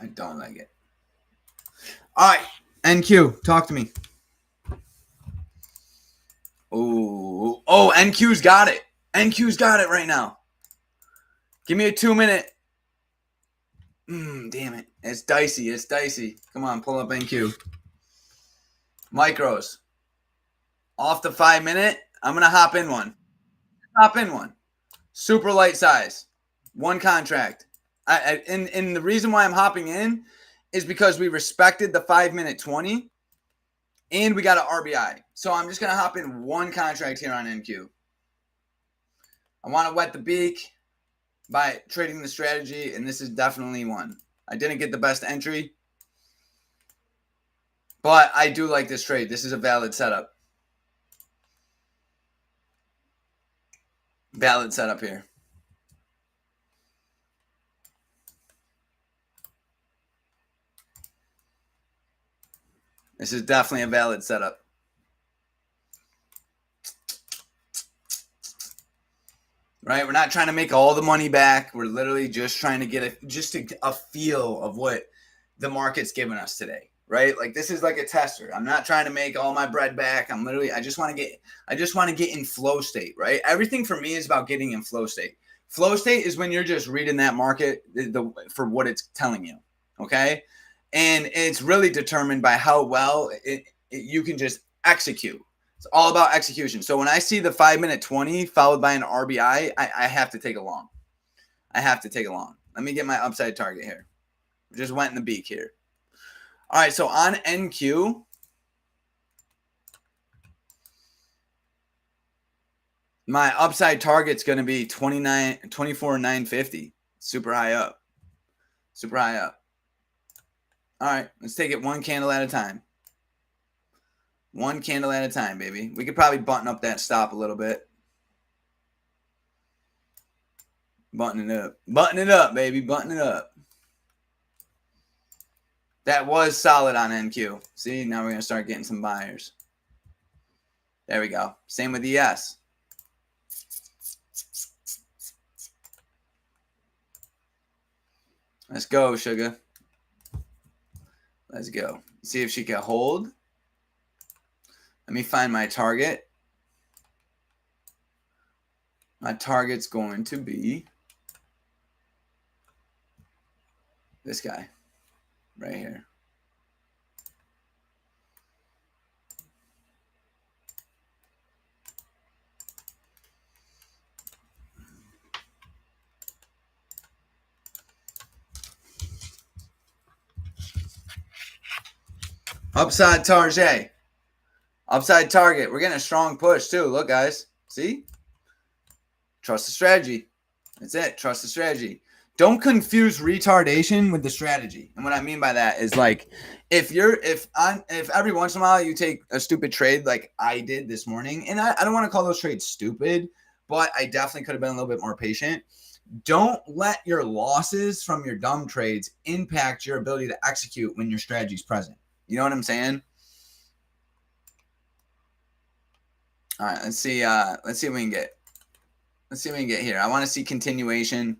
I don't like it. All right, NQ, talk to me. Oh, NQ's got it. NQ's got it right now. Give me a 2-minute. Damn it. It's dicey. Come on, pull up NQ. Micros. Off the 5-minute. I'm going to hop in one. Super light size. One contract. And the reason why I'm hopping in is because we respected the 5-minute 20 and we got an RBI. So I'm just going to hop in one contract here on NQ. I want to wet the beak by trading the strategy, and this is definitely one. I didn't get the best entry, but I do like this trade. This is a valid setup. Valid setup here. This is definitely a valid setup. Right? We're not trying to make all the money back. We're literally just trying to get a feel of what the market's giving us today. Right? Like, this is like a tester. I'm not trying to make all my bread back. I just want to get in flow state, right? Everything for me is about getting in flow state. Flow state is when you're just reading that market for what it's telling you. Okay? And it's really determined by how well you can just execute. It's all about execution. So when I see the 5-minute 20 followed by an RBI, I have to take a long. Let me get my upside target here. Just went in the beak here. All right, so on NQ, my upside target's going to be 24,950. Super high up. All right, let's take it one candle at a time. One candle at a time, baby. We could probably button up that stop a little bit. Button it up, baby. Button it up. That was solid on NQ. See, now we're going to start getting some buyers. There we go. Same with ES. Let's go, sugar. Let's go. See if she can hold. Let me find my target. My target's going to be this guy right here. Upside target. Upside target. We're getting a strong push too. Look, guys. See? Trust the strategy. That's it. Trust the strategy. don't confuse retardation with the strategy. And what I mean by that is like if every once in a while you take a stupid trade like I did this morning, and I don't want to call those trades stupid, but I definitely could have been a little bit more patient. Don't let your losses from your dumb trades impact your ability to execute when your strategy is present. You know what I'm saying? All right, let's see what we can get. Let's see what we can get here. I want to see continuation.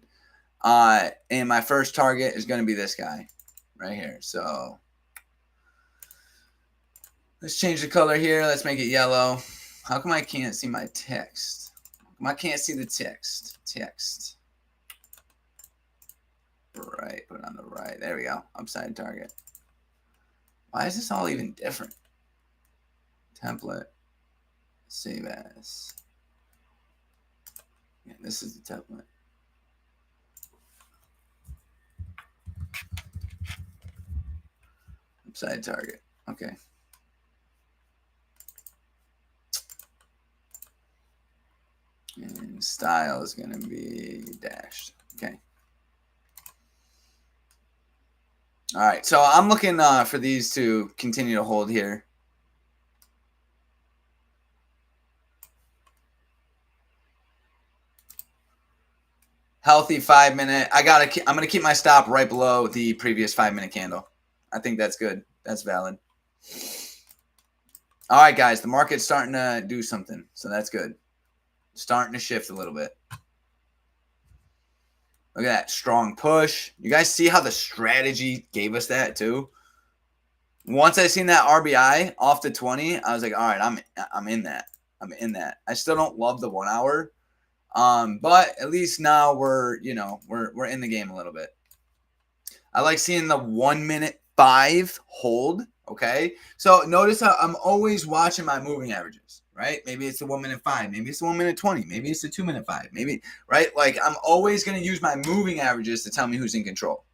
And my first target is going to be this guy right here. So let's change the color here. Let's make it yellow. How come I can't see my text? How come I can't see the text? Right, put it on the right. There we go. Upside target. Why is this all even different? Template. Save as. Yeah, this is the template. Upside target. Okay. And style is going to be dashed. Okay. All right. So I'm looking for these to continue to hold here. Healthy 5 minute. I'm going to keep my stop right below the previous 5 minute candle. I think that's good. That's valid. All right, guys. The market's starting to do something. So that's good. Starting to shift a little bit. Look at that strong push. You guys see how the strategy gave us that too? Once I seen that RBI off the 20, I was like, all right, I'm in that. I'm in that. I still don't love the 1 hour. But at least now we're in the game a little bit. I like seeing the 1 minute 5 hold. Okay. So notice how I'm always watching my moving averages, right? Maybe it's the 1 minute 5, maybe it's the 1 minute 20, maybe it's the 2 minute 5, maybe, right? Like I'm always going to use my moving averages to tell me who's in control.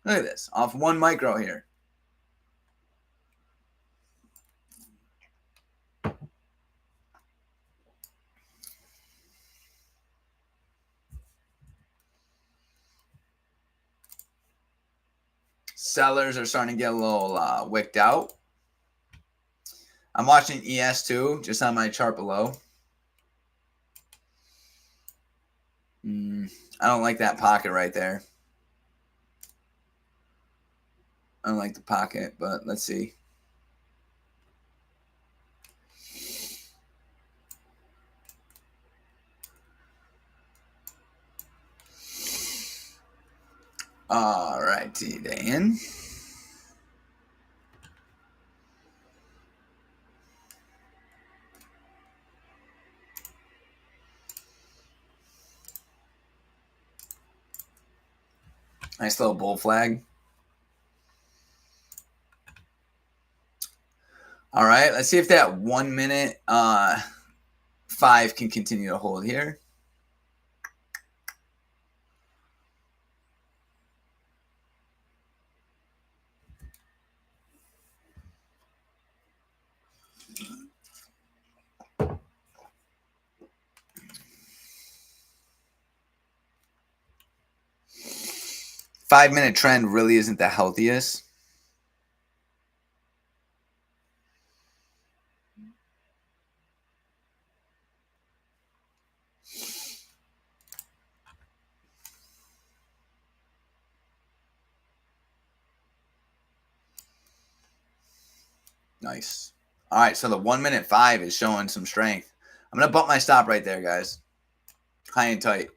Look at this off 1 micro here. Sellers are starting to get a little wicked out. I'm watching ES too, just on my chart below. I don't like that pocket right there. I don't like the pocket, but let's see. All righty then. Nice little bull flag. All right, let's see if that 1 minute 5 can continue to hold here. Five-minute trend really isn't the healthiest. Nice. All right, so the 1 minute 5 is showing some strength. I'm gonna bump my stop right there, guys. High and tight.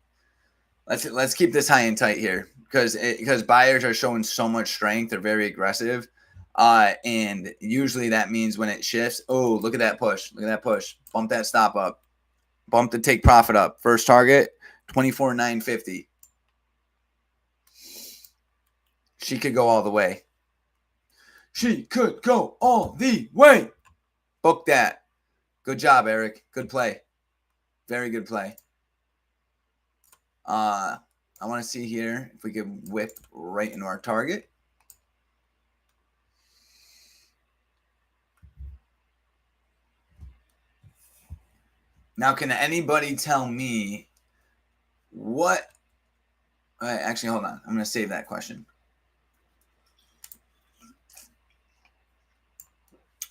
Let's keep this high and tight here because buyers are showing so much strength. They're very aggressive, and usually that means when it shifts. Oh, look at that push! Look at that push! Bump that stop up. Bump the take profit up. First target 24,950. She could go all the way. She could go all the way. Book that. Good job, Eric. Good play. Very good play. I want to see here if we could whip right into our target. Now, can anybody tell me what Actually, hold on. I'm going to save that question.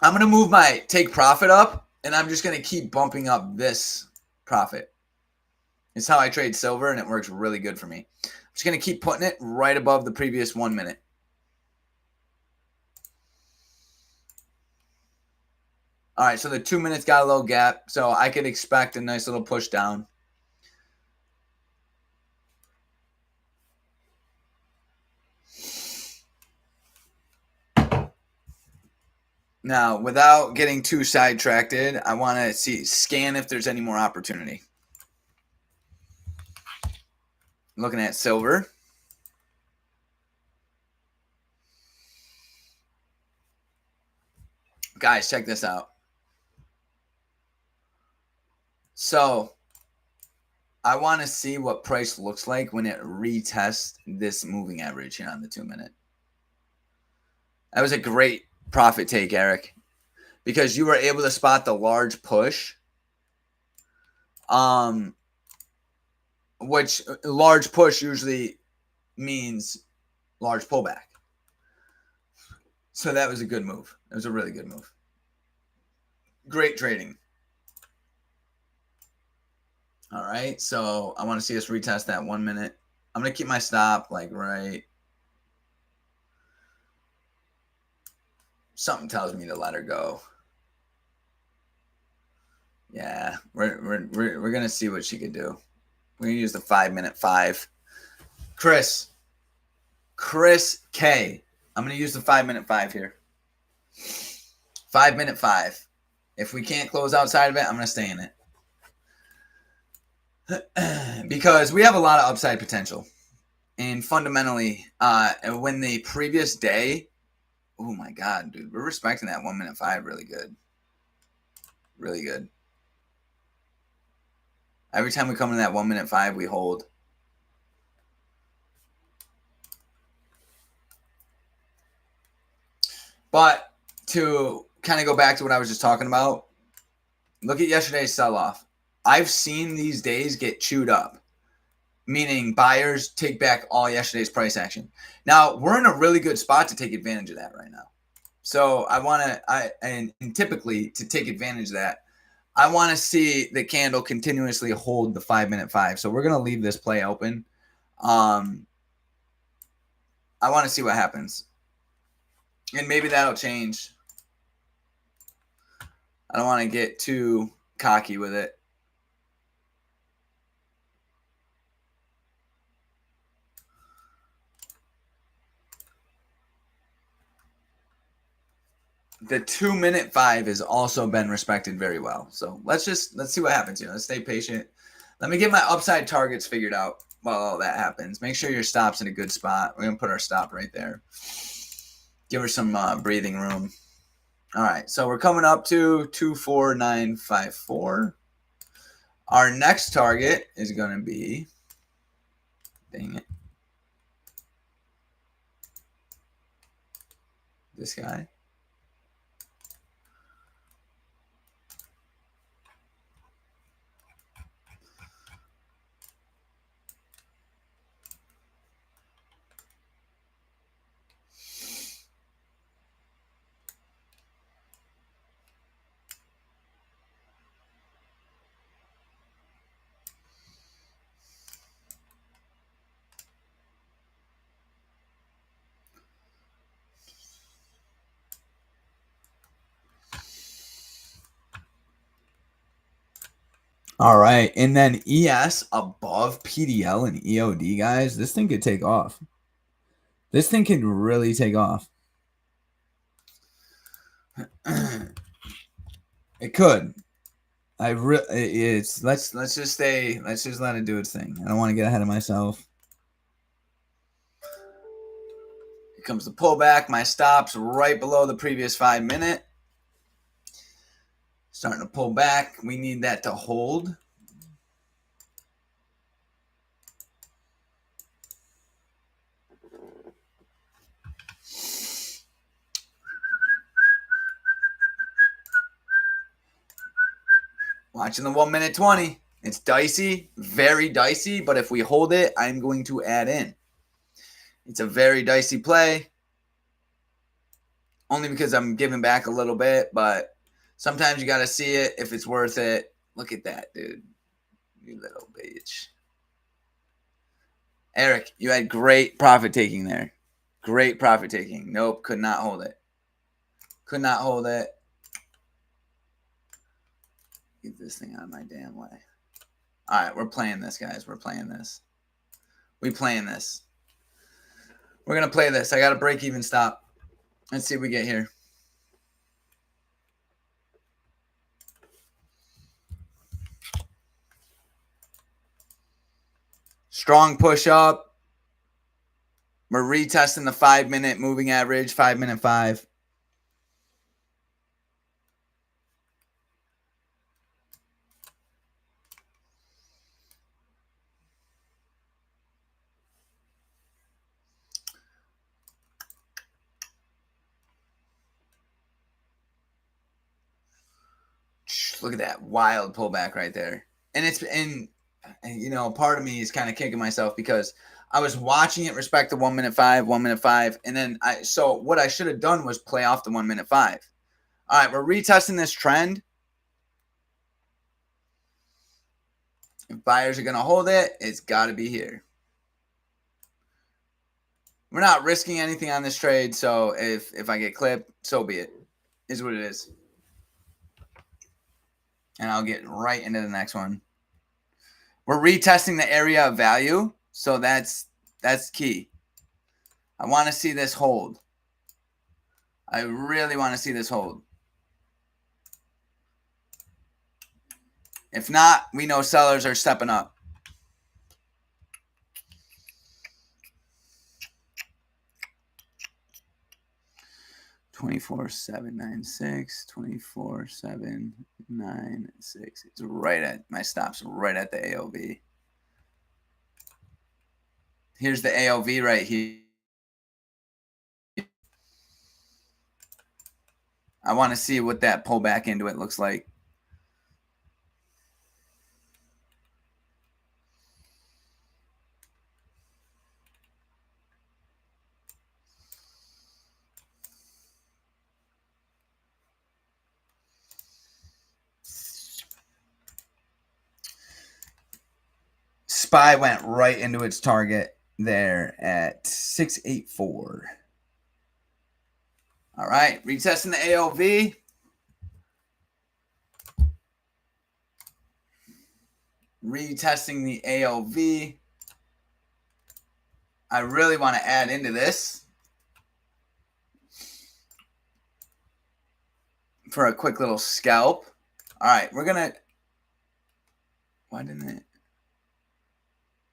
I'm going to move my take profit up, and I'm just going to keep bumping up this profit. It's how I trade silver, and it works really good for me. I'm just going to keep putting it right above the previous 1 minute. All right, so the 2 minutes got a little gap, so I could expect a nice little push down. Now, without getting too sidetracked, I want to scan if there's any more opportunity. Looking at silver. Guys, check this out. So, I want to see what price looks like when it retests this moving average here on the 2 minute. That was a great profit take, Eric, because you were able to spot the large push. Which large push usually means large pullback. So that was a good move. It was a really good move. Great trading. All right, so I want to see us retest that 1 minute. I'm going to keep my stop like right. Something tells me to let her go. Yeah, we're going to see what she could do. We're going to use the 5 minute 5. Chris K. I'm going to use the 5 minute 5 here. 5 minute 5. If we can't close outside of it, I'm going to stay in it. Because we have a lot of upside potential. And fundamentally, when the previous day, oh my God, dude, we're respecting that 1 minute 5 really good. Really good. Every time we come in that 1 minute 5, we hold. But to kind of go back to what I was just talking about, look at yesterday's sell-off. I've seen these days get chewed up, meaning buyers take back all yesterday's price action. Now, we're in a really good spot to take advantage of that right now. So and typically to take advantage of that, I want to see the candle continuously hold the 5 minute 5. So we're going to leave this play open. I want to see what happens. And maybe that'll change. I don't want to get too cocky with it. The 2 minute 5 has also been respected very well. So let's see what happens here. Let's stay patient. Let me get my upside targets figured out while all that happens. Make sure your stop's in a good spot. We're going to put our stop right there. Give her some breathing room. All right, so we're coming up to 24954. Our next target is going to be, dang it, this guy. All right, and then ES above PDL and EOD, guys. This thing could take off. This thing can really take off. It could. Let's just let it do its thing. I don't want to get ahead of myself. Here comes the pullback. My stop's right below the previous 5 minute. Starting to pull back. We need that to hold. Watching the 1 minute 20. It's dicey, very dicey, but if we hold it, I'm going to add in. It's a very dicey play, only because I'm giving back a little bit, but sometimes you got to see it if it's worth it. Look at that, dude. You little bitch. Eric, you had great profit taking there. Great profit taking. Nope, could not hold it. Could not hold it. Get this thing out of my damn way. All right, we're playing this, guys. We're playing this. We playing this. We're going to play this. I got a break even stop. Let's see what we get here. Strong push up. We're retesting the 5-minute moving average, 5-minute 5. Look at that wild pullback right there. And it's you know, part of me is kind of kicking myself because I was watching it respect the 1-minute 5, 1-minute 5, and then so what I should have done was play off the 1-minute 5. All right, we're retesting this trend. If buyers are going to hold it, it's got to be here. We're not risking anything on this trade, so if I get clipped, so be it. Is what it is. And I'll get right into the next one. We're retesting the area of value, so that's key. I want to see this hold. I really want to see this hold. If not, we know sellers are stepping up. $24,796, $24,796. It's right at my stops, right at the AOV. Here's the AOV right here. I want to see what that pullback into it looks like. SPY went right into its target there at 684. All right, retesting the AOV. Retesting the AOV. I really want to add into this for a quick little scalp. All right, we're going to... Why didn't it...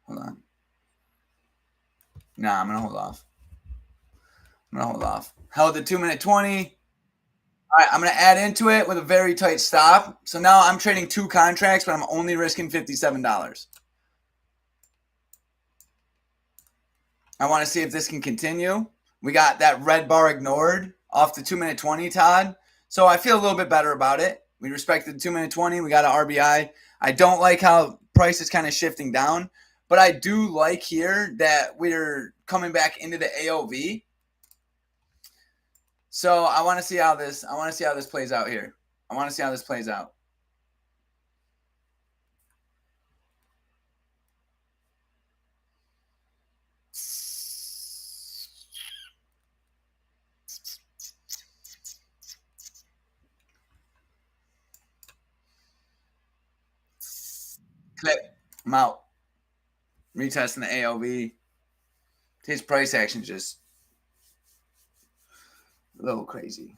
Hold on. Nah, I'm going to hold off. Held the 2-minute 20. All right, I'm going to add into it with a very tight stop. So now I'm trading 2 contracts, but I'm only risking $57. I want to see if this can continue. We got that red bar ignored off the 2-minute 20, Todd. So I feel a little bit better about it. We respected the 2-minute 20. We got an RBI. I don't like how price is kind of shifting down, but I do like here that we're coming back into the AOV. So I want to see how this plays out here. I want to see how this plays out. Clip. I'm out. Retesting the AOV. His price action just a little crazy.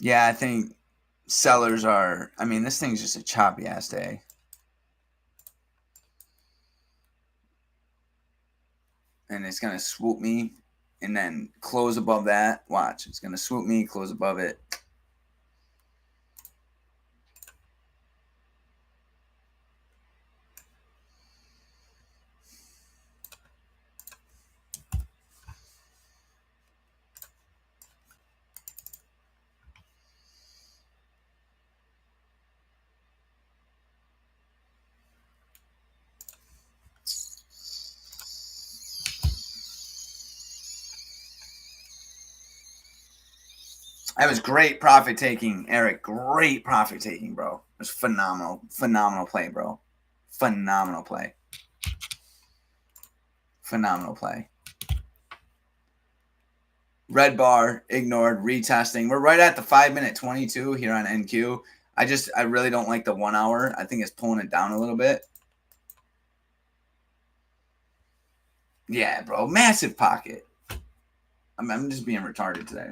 Yeah, I think sellers are... I mean, this thing's just a choppy ass day. And it's going to swoop me and then close above that. Watch. It's going to swoop me, close above it. That was great profit taking, Eric. Great profit taking, bro. It was phenomenal. Phenomenal play, bro. Phenomenal play. Phenomenal play. Red bar, ignored, retesting. We're right at the 5-minute 22 here on NQ. I really don't like the 1 hour. I think it's pulling it down a little bit. Yeah, bro. Massive pocket. I'm just being retarded today.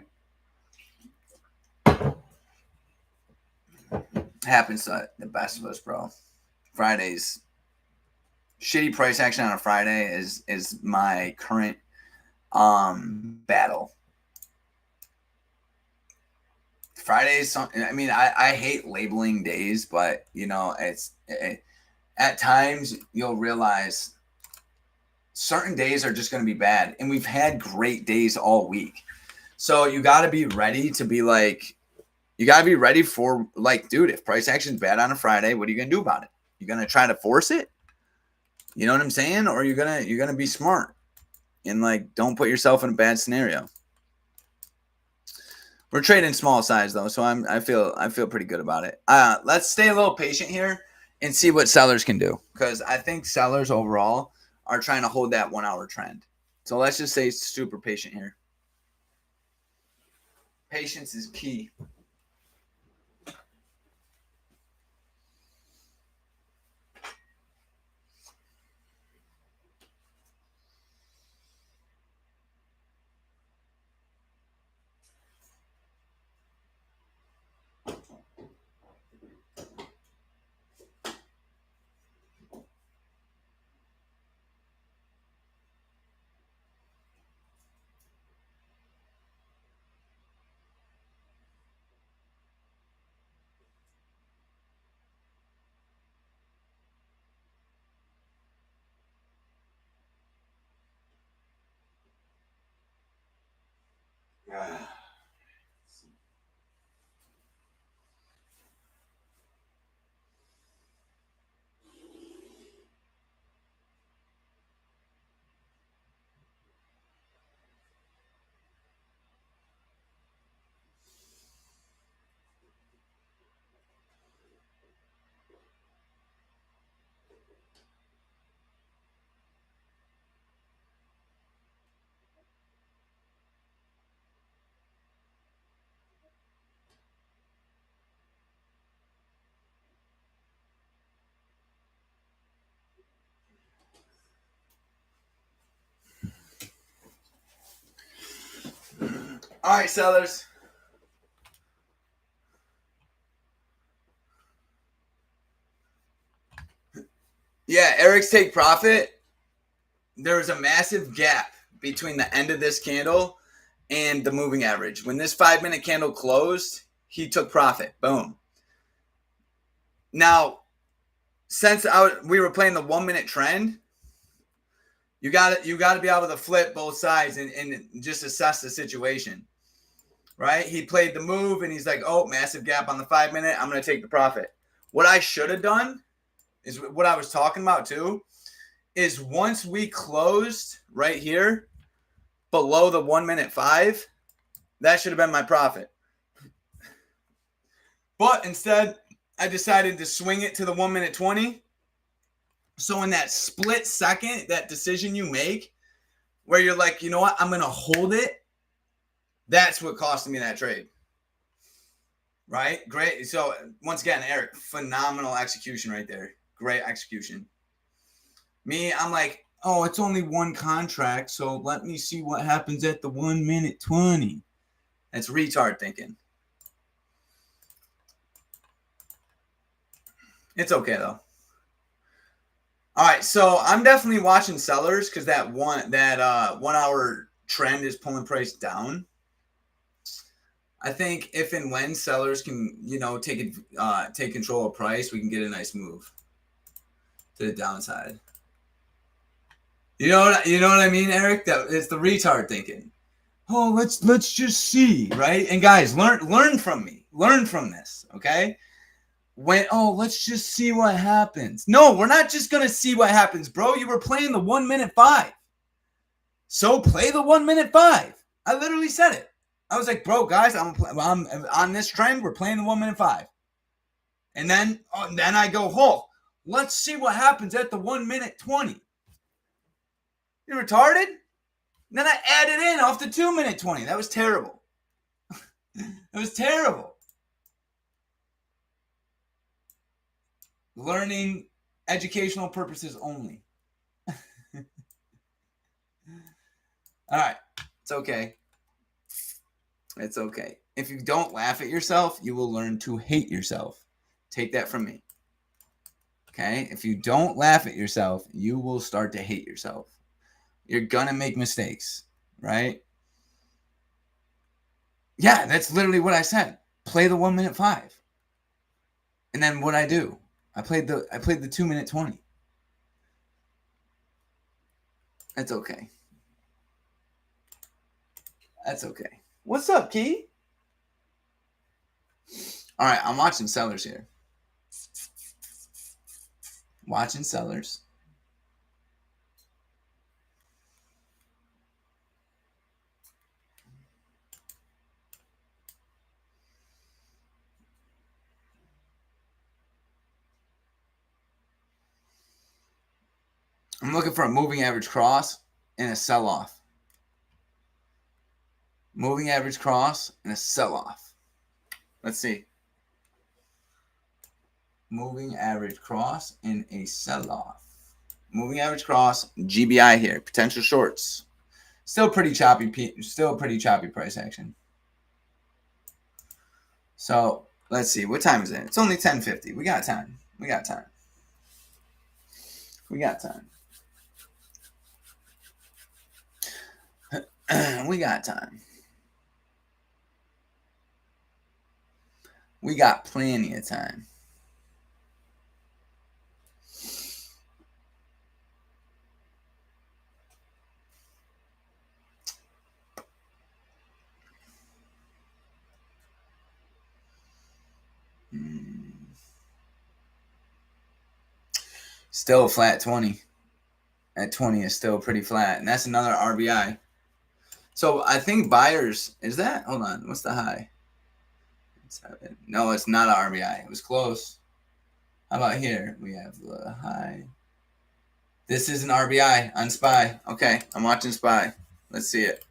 Happens to the best of us, bro. Fridays. Shitty price action on a Friday is my current battle. Fridays, I mean, I hate labeling days, but you know, at times you'll realize certain days are just going to be bad, and we've had great days all week. So you got to be ready to be like, you got to be ready for like, dude, if price action's bad on a Friday, what are you going to do about it? You're going to try to force it? You know what I'm saying? Or you're going to be smart and like, don't put yourself in a bad scenario. We're trading small size though, so I feel pretty good about it. Let's stay a little patient here and see what sellers can do, because I think sellers overall are trying to hold that 1 hour trend. So let's just say super patient here. Patience is key. All right, sellers. Yeah, Eric's take profit. There's a massive gap between the end of this candle and the moving average. When this 5-minute candle closed, he took profit. Boom. Now, since we were playing the 1-minute trend, you got to be able to flip both sides and just assess the situation, right? He played the move and he's like, oh, massive gap on the 5-minute. I'm going to take the profit. What I should have done is what I was talking about too, is once we closed right here below the 1-minute 5, that should have been my profit. But instead, I decided to swing it to the 1-minute 20. So in that split second, that decision you make where you're like, you know what, I'm going to hold it. That's what cost me that trade. Right? Great. So once again, Eric, phenomenal execution right there. Great execution. Me, I'm like, oh, it's only one contract, so let me see what happens at the 1-minute 20. That's retard thinking. It's okay though. All right, so I'm definitely watching sellers because that 1 hour trend is pulling price down. I think if and when sellers can, you know, take control of price, we can get a nice move to the downside. You know what I mean, Eric? That it's the retard thinking. Oh, let's just see, right? And guys, learn from me. Learn from this, okay? Let's just see what happens. No, we're not just going to see what happens, bro. You were playing the 1-minute 5. So play the 1-minute 5. I literally said it. I was like, bro, guys, I'm on this trend. We're playing the 1 minute 5. And then I go, oh, let's see what happens at the 1 minute 20. You retarded? Then I added in off the 2 minute 20. That was terrible. It was terrible. Learning educational purposes only. All right. It's okay. It's okay. If you don't laugh at yourself, you will learn to hate yourself. Take that from me. Okay? If you don't laugh at yourself, you will start to hate yourself. You're gonna make mistakes, right? Yeah, that's literally what I said. Play the 1 minute 5. And then what I do? I played the 2 minute 20. That's okay. That's okay. What's up, Key? All right, I'm watching sellers here. Watching sellers. I'm looking for a moving average cross and a sell-off. Moving average cross and a sell-off. Let's see. Moving average cross and a sell-off. Moving average cross, GBI here. Potential shorts. Still pretty choppy. Still pretty choppy price action. So let's see. What time is it? It's only 10:50. We got time. We got time. We got time. We got time. We got plenty of time. Still a flat 20. At 20 is still pretty flat. And that's another RBI. So I think buyers, is that? Hold on. What's the high? No, it's not an RBI. It was close. How about here? We have the high. This is an RBI on SPY. Okay, I'm watching SPY. Let's see it.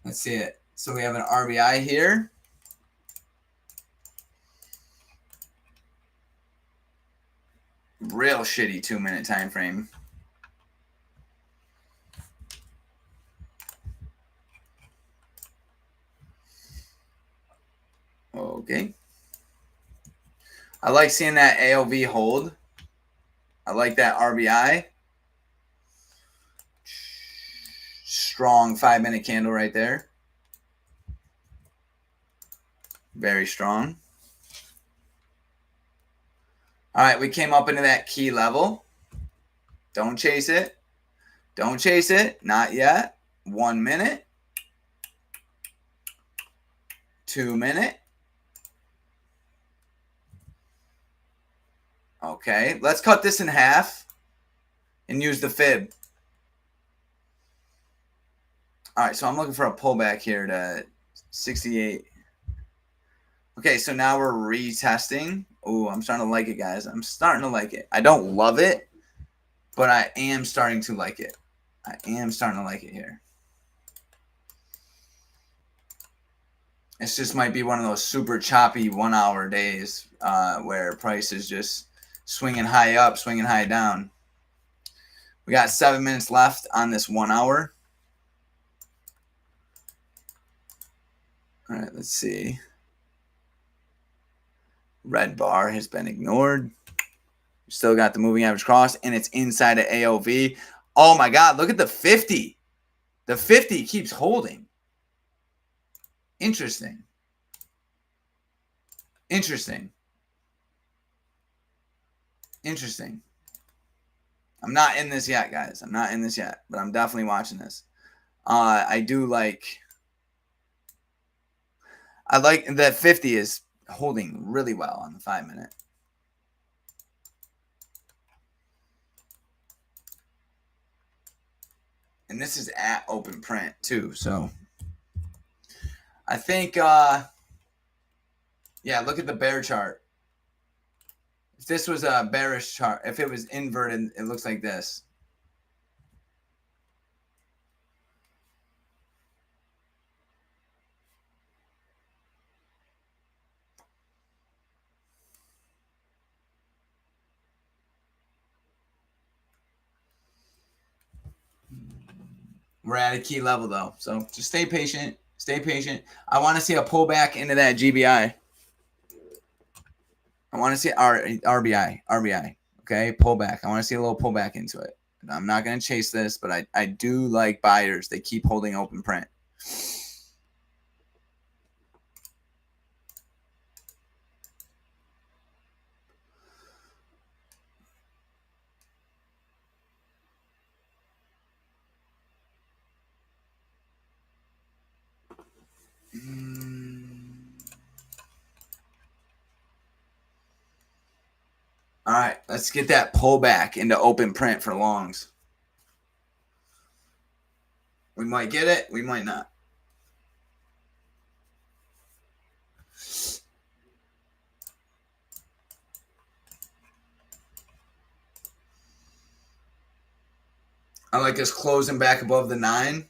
Let's see it. So we have an RBI here. Real shitty 2 minute time frame. Okay. I like seeing that AOV hold. I like that RBI. Strong 5 minute candle right there. Very strong. All right, we came up into that key level. Don't chase it. Don't chase it. Not yet. 1 minute. 2 minute. Okay, let's cut this in half and use the fib. All right, so I'm looking for a pullback here to 68. Okay, so now we're retesting. Oh, I'm starting to like it, guys. I'm starting to like it. I don't love it, but I am starting to like it. I am starting to like it here. This just might be one of those super choppy 1 hour days where price is just swinging high up, swinging high down. We got 7 minutes left on this 1 hour. All right, let's see. Red bar has been ignored. Still got the moving average cross, and it's inside of AOV. Oh, my God. Look at the 50. The 50 keeps holding. Interesting. Interesting. Interesting. I'm not in this yet, guys. I'm not in this yet, but I'm definitely watching this. I do like... I like that 50 is holding really well on the 5 minute. And this is at open print too, so I think, yeah, look at the bear chart. If this was a bearish chart, if it was inverted, it looks like this. We're at a key level though, so just stay patient. Stay patient. I want to see a pullback into that GBI. I want to see RBI. Okay, pullback. I want to see a little pullback into it. I'm not going to chase this, but I do like buyers. They keep holding open print. All right, let's get that pullback into open print for longs. We might get it. We might not. I like us closing back above the 9.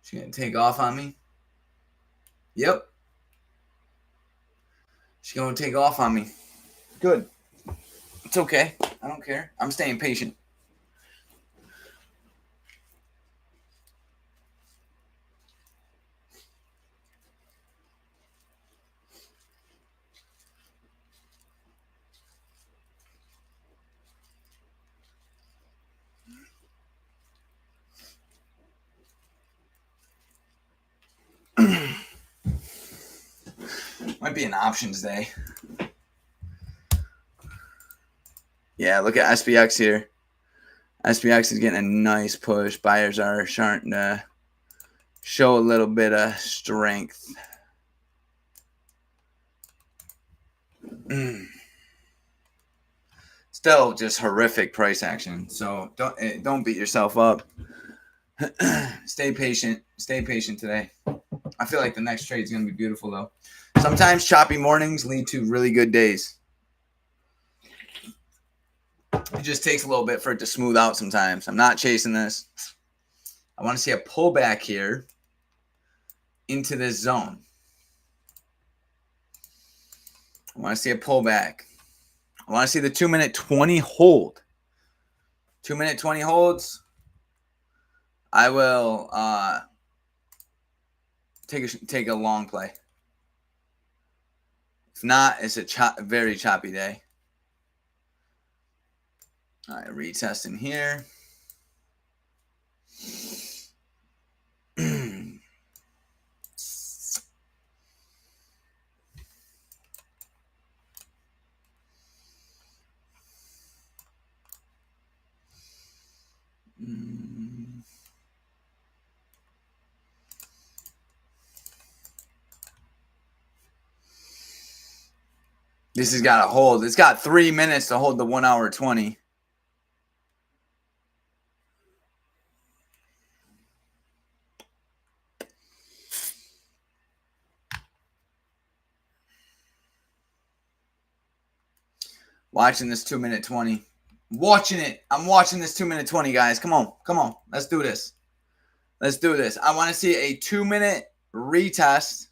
She's going to take off on me. Yep. She's going to take off on me. Good. It's okay. I don't care. I'm staying patient. Might be an options day. Yeah, look at SPX here. SPX is getting a nice push. Buyers are starting to show a little bit of strength. Still just horrific price action. So don't beat yourself up. Stay patient. Stay patient today. I feel like the next trade is going to be beautiful, though. Sometimes choppy mornings lead to really good days. It just takes a little bit for it to smooth out sometimes. I'm not chasing this. I want to see a pullback here into this zone. I want to see a pullback. I want to see the 2-minute 20 hold. 2-minute 20 holds. I will take a long play. If not, it's a very choppy day. All right, retesting here. This has got to hold. It's got 3 minutes to hold the 1 hour 20. Watching this 2-minute 20. Watching it. I'm watching this 2-minute 20, guys. Come on. Come on. Let's do this. Let's do this. I want to see a 2-minute retest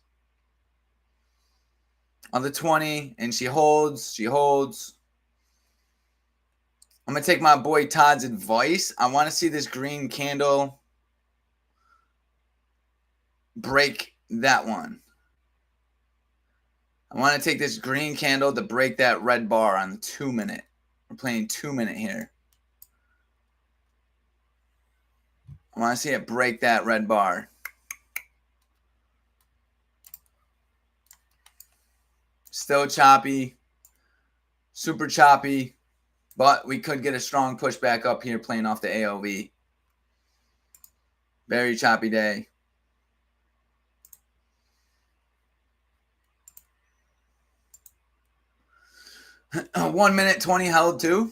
on the 20, and she holds. She holds. I'm going to take my boy Todd's advice. I want to see this green candle break that one. I want to take this green candle to break that red bar on the 2-minute. We're playing 2-minute here. I want to see it break that red bar. Still choppy. Super choppy. But we could get a strong pushback up here playing off the AOV. Very choppy day. A 1-minute 20 held too.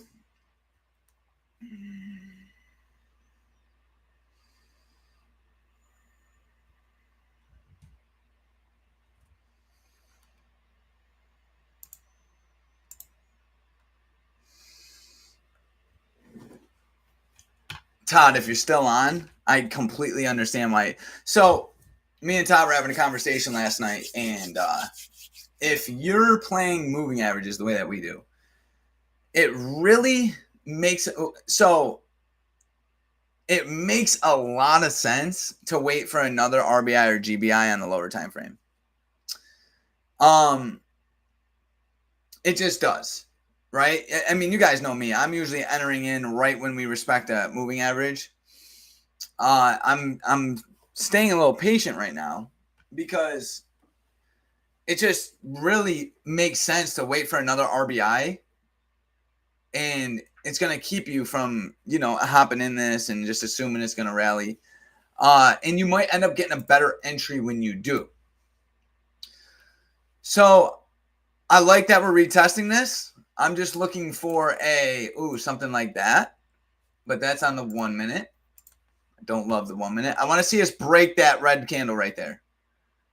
Todd, if you're still on, I completely understand why. So, me and Todd were having a conversation last night, and if you're playing moving averages the way that we do, it really makes it makes a lot of sense to wait for another RBI or GBI on the lower time frame. It just does, right? I mean, you guys know me. I'm usually entering in right when we respect a moving average. I'm staying a little patient right now because it just really makes sense to wait for another RBI, and it's going to keep you from, hopping in this and just assuming it's going to rally. And you might end up getting a better entry when you do. So I like that we're retesting this. I'm just looking for something like that. But that's on the 1 minute. I don't love the 1 minute. I want to see us break that red candle right there.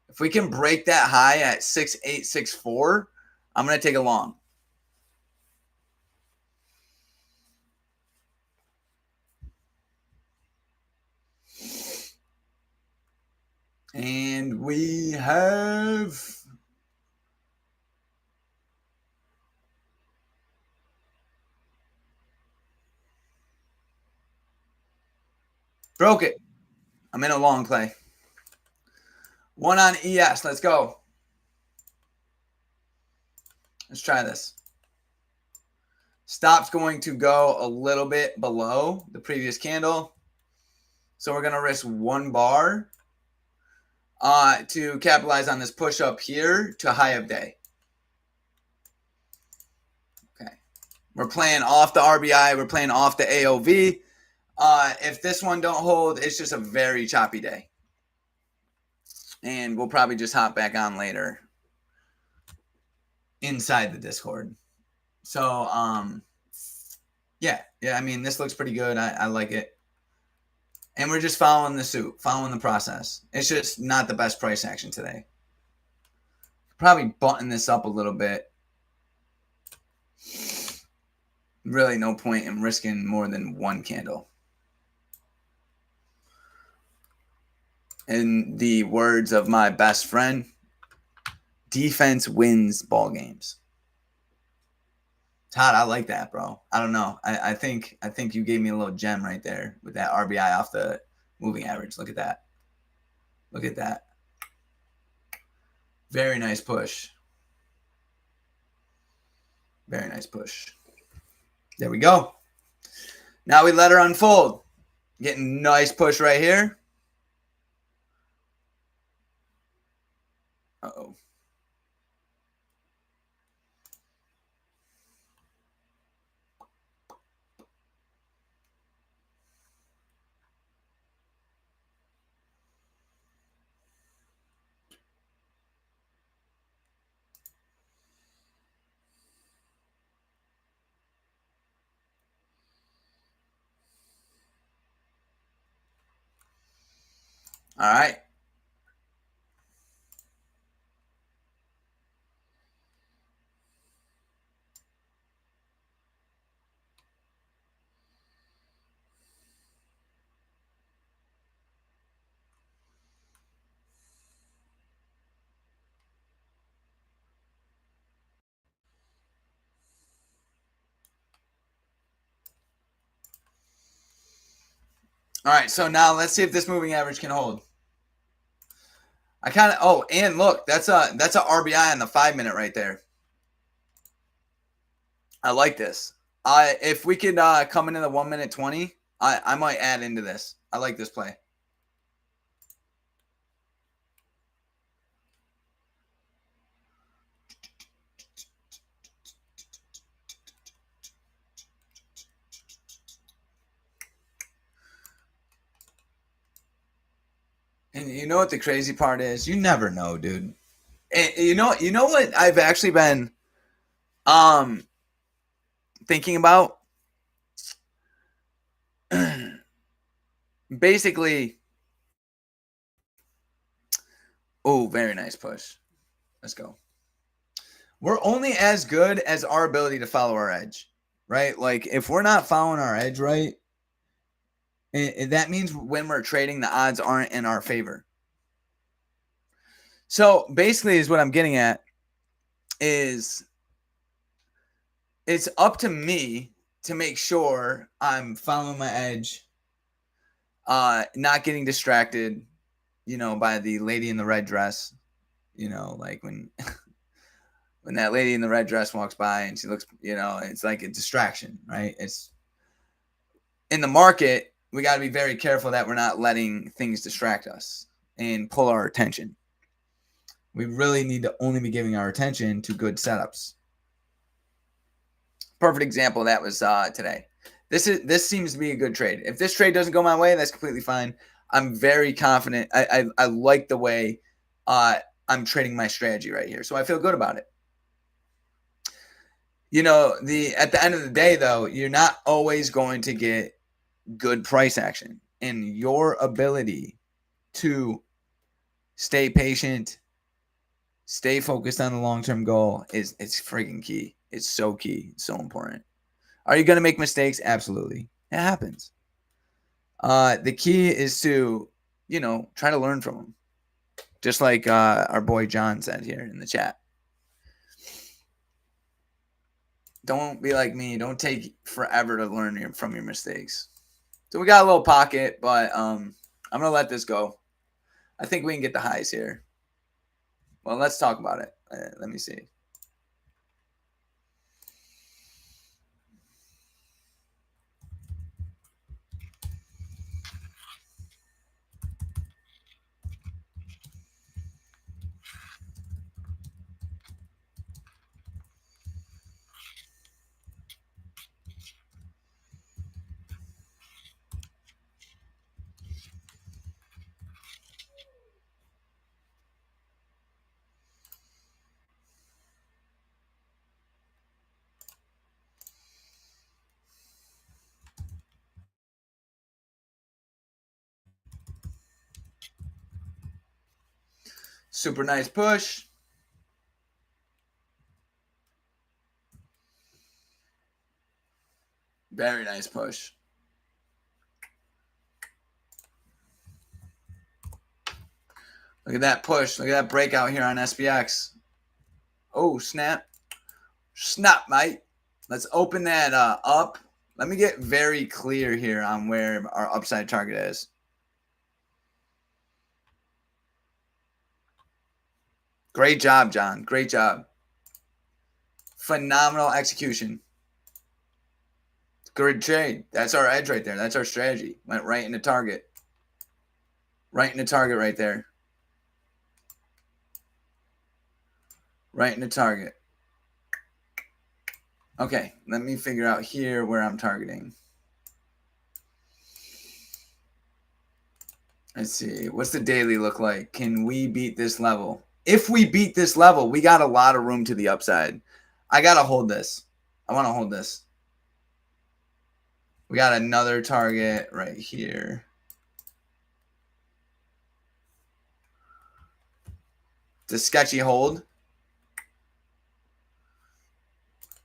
If we can break that high at 6864, I'm going to take a long. And we have broke it. I'm in a long play. One on ES. Let's go. Let's try this. Stop's going to go a little bit below the previous candle. So we're going to risk 1 bar to capitalize on this push up here to high of day. Okay. We're playing off the RBI. We're playing off the AOV. If this one don't hold, it's just a very choppy day. And we'll probably just hop back on later inside the Discord. So, yeah, I mean, this looks pretty good. I like it. And we're just following the suit, following the process. It's just not the best price action today. Probably button this up a little bit. Really no point in risking more than 1 candle. In the words of my best friend, defense wins ball games. Todd, I like that, bro. I don't know. I think you gave me a little gem right there with that RBI off the moving average. Look at that. Look at that. Very nice push. Very nice push. There we go. Now we let her unfold. Getting nice push right here. Uh-oh. All right. All right, so now let's see if this moving average can hold. And look, that's a RBI on the 5 minute right there. I like this. If we could come into the 1 minute 20, I might add into this. I like this play. And you know what the crazy part is? You never know, dude. And you know what I've actually been thinking about? Basically, very nice push. Let's go. We're only as good as our ability to follow our edge, right? Like if we're not following our edge right, That means when we're trading, the odds aren't in our favor. So basically is what I'm getting at is it's up to me to make sure I'm following my edge, not getting distracted, by the lady in the red dress, like when when that lady in the red dress walks by and she looks, it's like a distraction, right? It's in the market, we got to be very careful that we're not letting things distract us and pull our attention. We really need to only be giving our attention to good setups. Perfect example of that was today. This seems to be a good trade. If this trade doesn't go my way, that's completely fine. I'm very confident. I like the way I'm trading my strategy right here, so I feel good about it. At the end of the day, though, you're not always going to get good price action, and your ability to stay patient, stay focused on the long-term goal it's freaking key. It's so key. It's so important. Are you going to make mistakes? Absolutely. It happens. The key is to, try to learn from them. Just like our boy John said here in the chat. Don't be like me. Don't take forever to learn from your mistakes. So we got a little pocket, but I'm going to let this go. I think we can get the highs here. Well, let's talk about it. Let me see. Super nice push. Very nice push. Look at that push. Look at that breakout here on SPX. Oh, snap. Snap, mate. Let's open that up. Let me get very clear here on where our upside target is. Great job, John. Great job. Phenomenal execution. Good trade. That's our edge right there. That's our strategy. Went right into target. Right into target right there. Right into target. Okay, let me figure out here where I'm targeting. Let's see. What's the daily look like? Can we beat this level? If we beat this level, we got a lot of room to the upside. I got to hold this. I want to hold this. We got another target right here. It's a sketchy hold.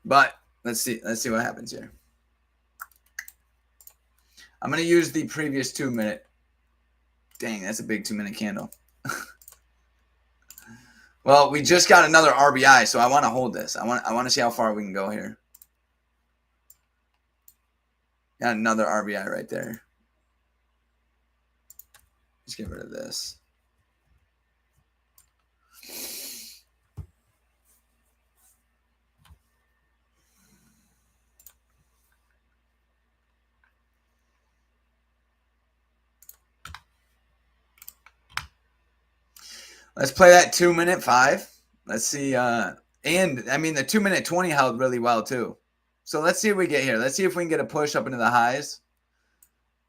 But let's see what happens here. I'm going to use the previous 2 minute. Dang, that's a big 2 minute candle. Well, we just got another RBI, so I want to hold this. I want to see how far we can go here. Got another RBI right there. Let's get rid of this. Let's play that 2 minute 5. Let's see. And I mean, the 2 minute 20 held really well too. So let's see what we get here. Let's see if we can get a push up into the highs.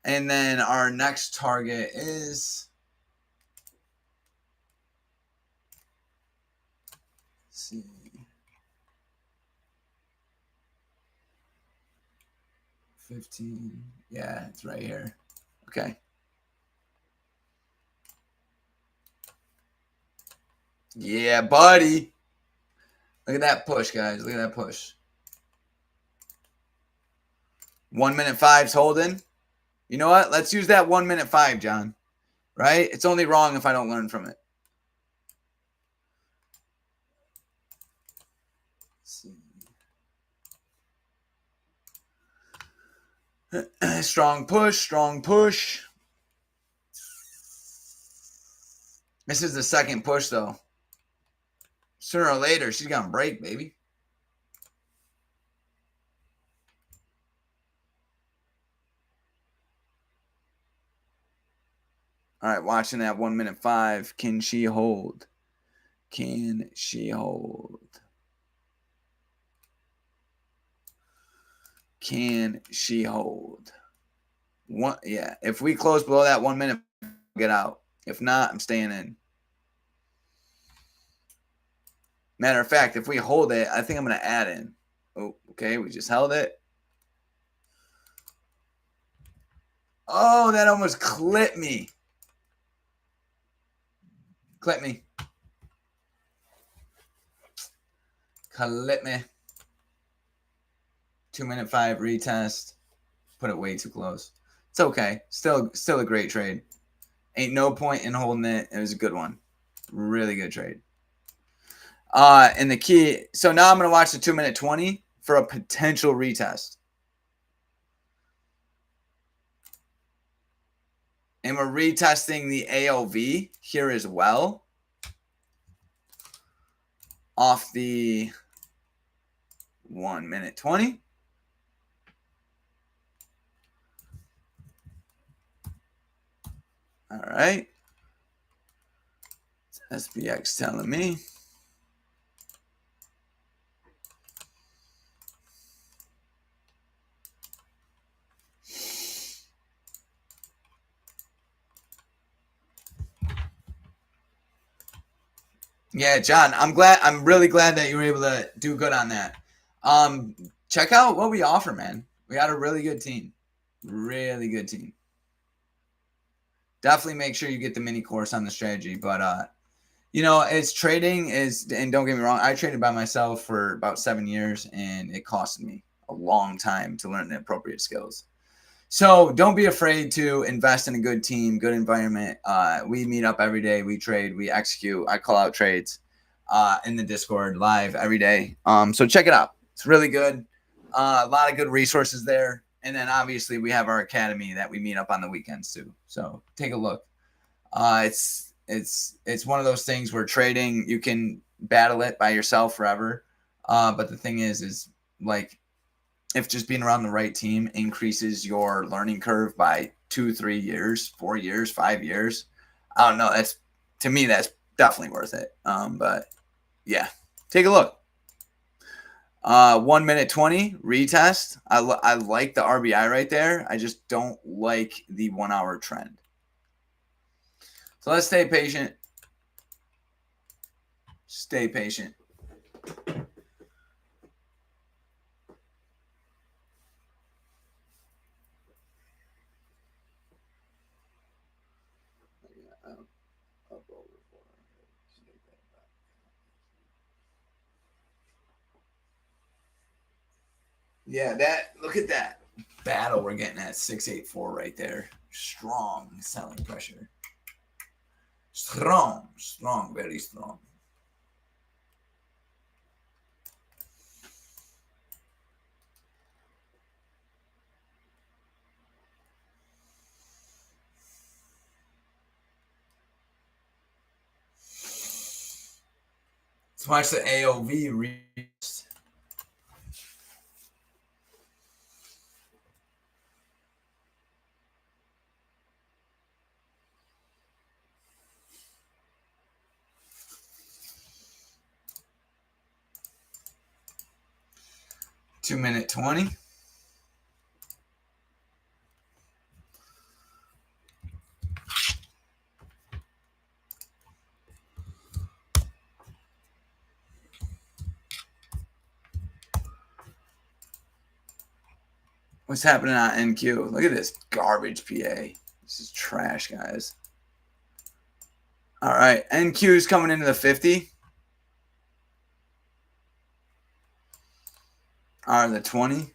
And then our next target is, let's see, 15. Yeah, it's right here. Okay. Yeah, buddy. Look at that push, guys. Look at that push. 1 minute 5's holding. You know what? Let's use that 1 minute 5, John. Right? It's only wrong if I don't learn from it. Let's see. Strong push, strong push. This is the second push, though. Sooner or later, she's going to break, baby. All right, watching that 1 minute 5. Can she hold? Can she hold? Can she hold? One, yeah. If we close below that 1 minute, get out. If not, I'm staying in. Matter of fact, if we hold it, I think I'm going to add in. Oh, okay. We just held it. Oh, that almost clipped me. Clip me. Clip me. 2 minute 5 retest. Put it way too close. It's okay. Still a great trade. Ain't no point in holding it. It was a good one. Really good trade. And the key. So now I'm going to watch the 2 minute 20 for a potential retest. And we're retesting the AOV here as well. Off the 1 minute 20. All right. It's SPX telling me. Yeah, John, I'm really glad that you were able to do good on that. Check out what we offer, man. We got a really good team. Really good team. Definitely make sure you get the mini course on the strategy. But it's trading is, and don't get me wrong, I traded by myself for about 7 years, and it costed me a long time to learn the appropriate skills. So don't be afraid to invest in a good team, good environment. We meet up every day. We trade. We execute. I call out trades in the Discord live every day. So check it out. It's really good. A lot of good resources there. And then obviously we have our academy that we meet up on the weekends too. So take a look. It's one of those things where trading, you can battle it by yourself forever. But the thing is like, if just being around the right team increases your learning curve by 2, 3 years, 4 years, 5 years, I don't know. To me, that's definitely worth it. But yeah, take a look. 1 minute 20 retest. I like the RBI right there. I just don't like the 1 hour trend. So let's stay patient. Stay patient. Yeah, look at that battle we're getting at 684 right there. Strong selling pressure. Strong, very strong. Let's watch the AOV retest. Two minute 20. What's happening on NQ? Look at this garbage PA. This is trash, guys. All right, NQ is coming into the 50. Or the 20.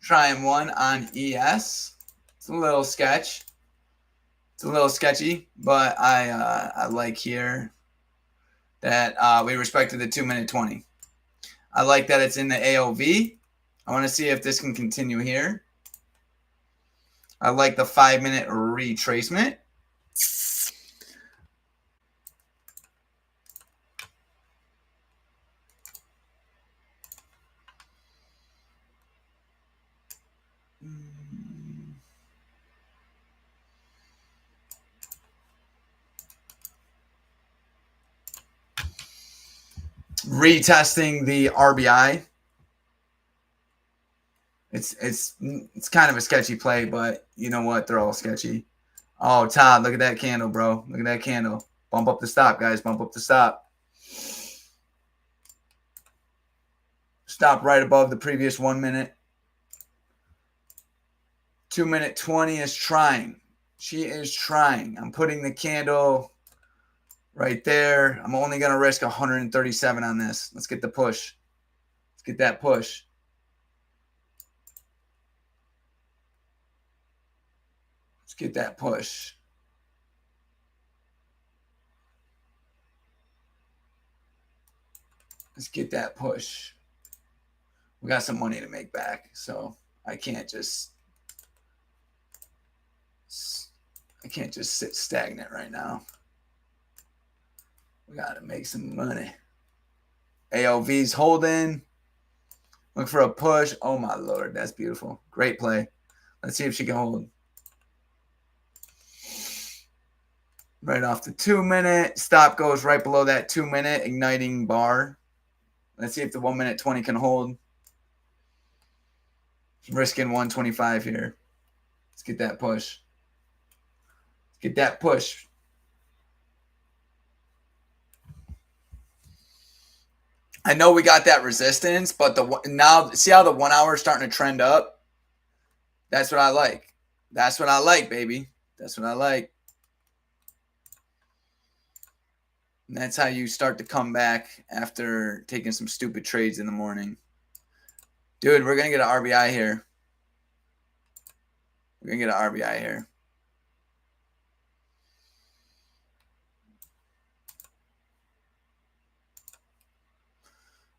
Trying one on ES. It's a little sketch. It's a little sketchy, but I like here that we respected the 2-minute 20. I like that it's in the AOV. I want to see if this can continue here. I like the 5-minute retracement. Retesting the RBI. It's kind of a sketchy play, but you know what? They're all sketchy. Oh, Todd, look at that candle, bro. Look at that candle. Bump up the stop, guys. Bump up the stop. Stop right above the previous 1 minute. 2-minute 20 is trying. She is trying. I'm putting the candle right there. I'm only going to risk 137 on this. Let's get the push. Let's get that push. Let's get that push. Let's get that push. We got some money to make back, so I can't just sit stagnant right now. We got to make some money. AOV's holding. Look for a push. Oh, my Lord. That's beautiful. Great play. Let's see if she can hold. Right off the 2-minute. Stop goes right below that 2-minute igniting bar. Let's see if the 1-minute 20 can hold. Risking 125 here. Let's get that push. Let's get that push. I know we got that resistance, but now see how the 1 hour is starting to trend up? That's what I like. That's what I like, baby. That's what I like. And that's how you start to come back after taking some stupid trades in the morning. Dude, we're going to get an RBI here. We're going to get an RBI here.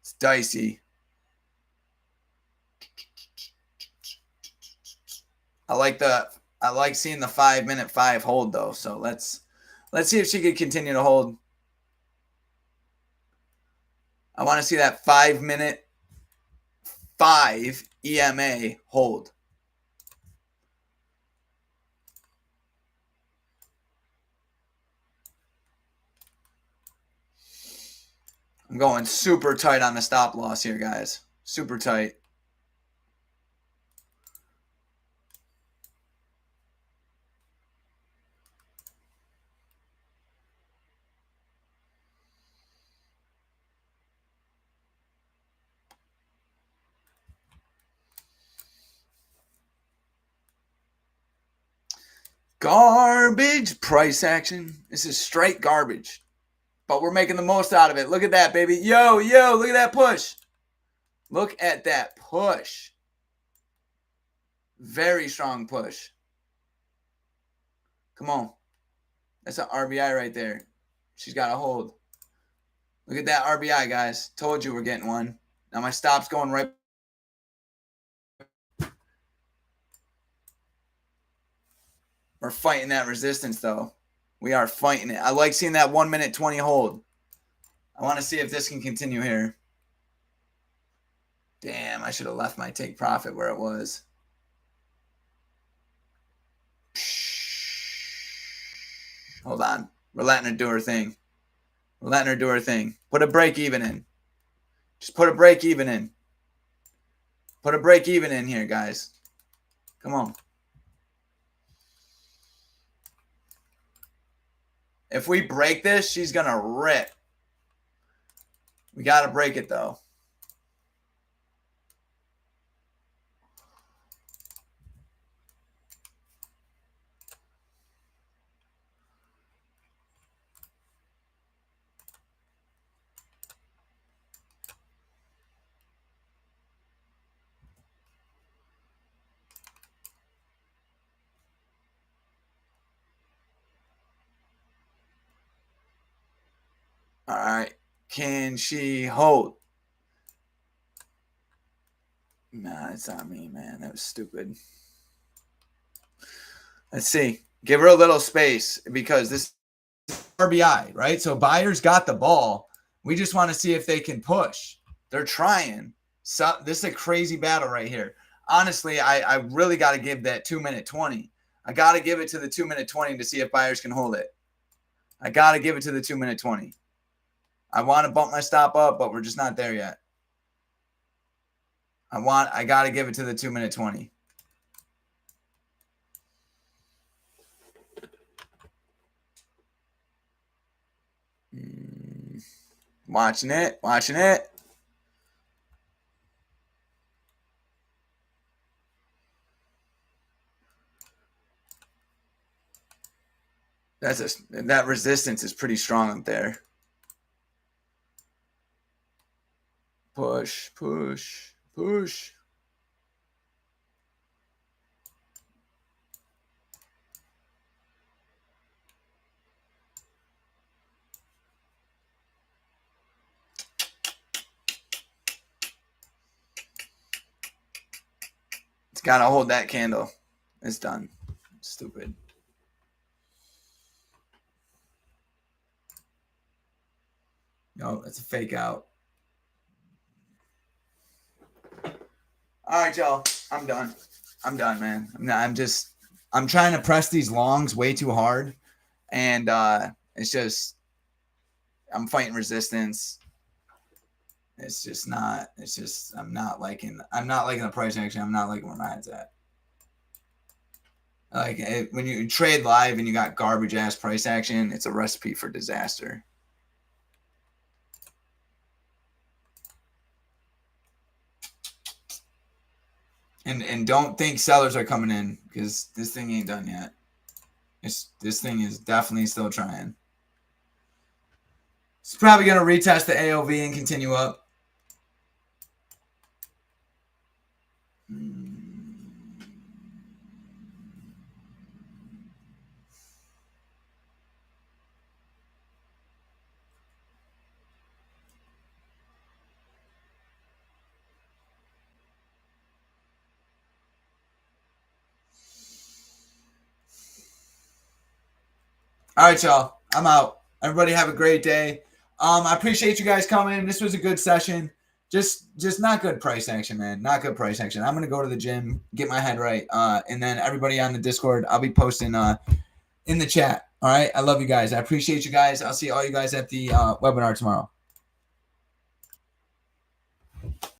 It's dicey. I like seeing the 5-minute 5 hold though. So let's see if she could continue to hold. I want to see that 5-minute 5 EMA hold. I'm going super tight on the stop loss here, guys. Super tight. Garbage price action. This is straight garbage. But we're making the most out of it. Look at that, baby. Yo, look at that push. Look at that push. Very strong push. Come on. That's an RBI right there. She's got a hold. Look at that RBI, guys. Told you we're getting one. Now my stop's going right. We're fighting that resistance, though. We are fighting it. I like seeing that 1-minute 20 hold. I want to see if this can continue here. Damn, I should have left my take profit where it was. Hold on. We're letting her do her thing. We're letting her do her thing. Put a break even in. Just put a break even in. Put a break even in here, guys. Come on. If we break this, she's going to rip. We got to break it, though. All right. Can she hold? Nah, it's not me, man. That was stupid. Let's see. Give her a little space because this is RBI, right? So Bayer's got the ball. We just want to see if they can push. They're trying. So this is a crazy battle right here. Honestly, I really got to give that 2-minute 20. I got to give it to the 2-minute 20 to see if Bayers can hold it. I got to give it to the 2-minute 20. I want to bump my stop up, but we're just not there yet. I got to give it to the 2-minute 20. Watching it. That resistance is pretty strong up there. Push. It's got to hold that candle. It's done. Stupid. No, that's a fake out. All right, y'all. I'm done, man. I'm trying to press these longs way too hard. And it's just, I'm fighting resistance. I'm not liking the price action. I'm not liking where my head's at. Like when you trade live and you got garbage ass price action, it's a recipe for disaster. And don't think sellers are coming in because this thing ain't done yet. This thing is definitely still trying. It's probably going to retest the AOV and continue up. All right, y'all. I'm out. Everybody have a great day. I appreciate you guys coming. This was a good session. Just not good price action, man. Not good price action. I'm gonna go to the gym, get my head right, and then everybody on the Discord, I'll be posting in the chat. All right. I love you guys. I appreciate you guys. I'll see all you guys at the webinar tomorrow.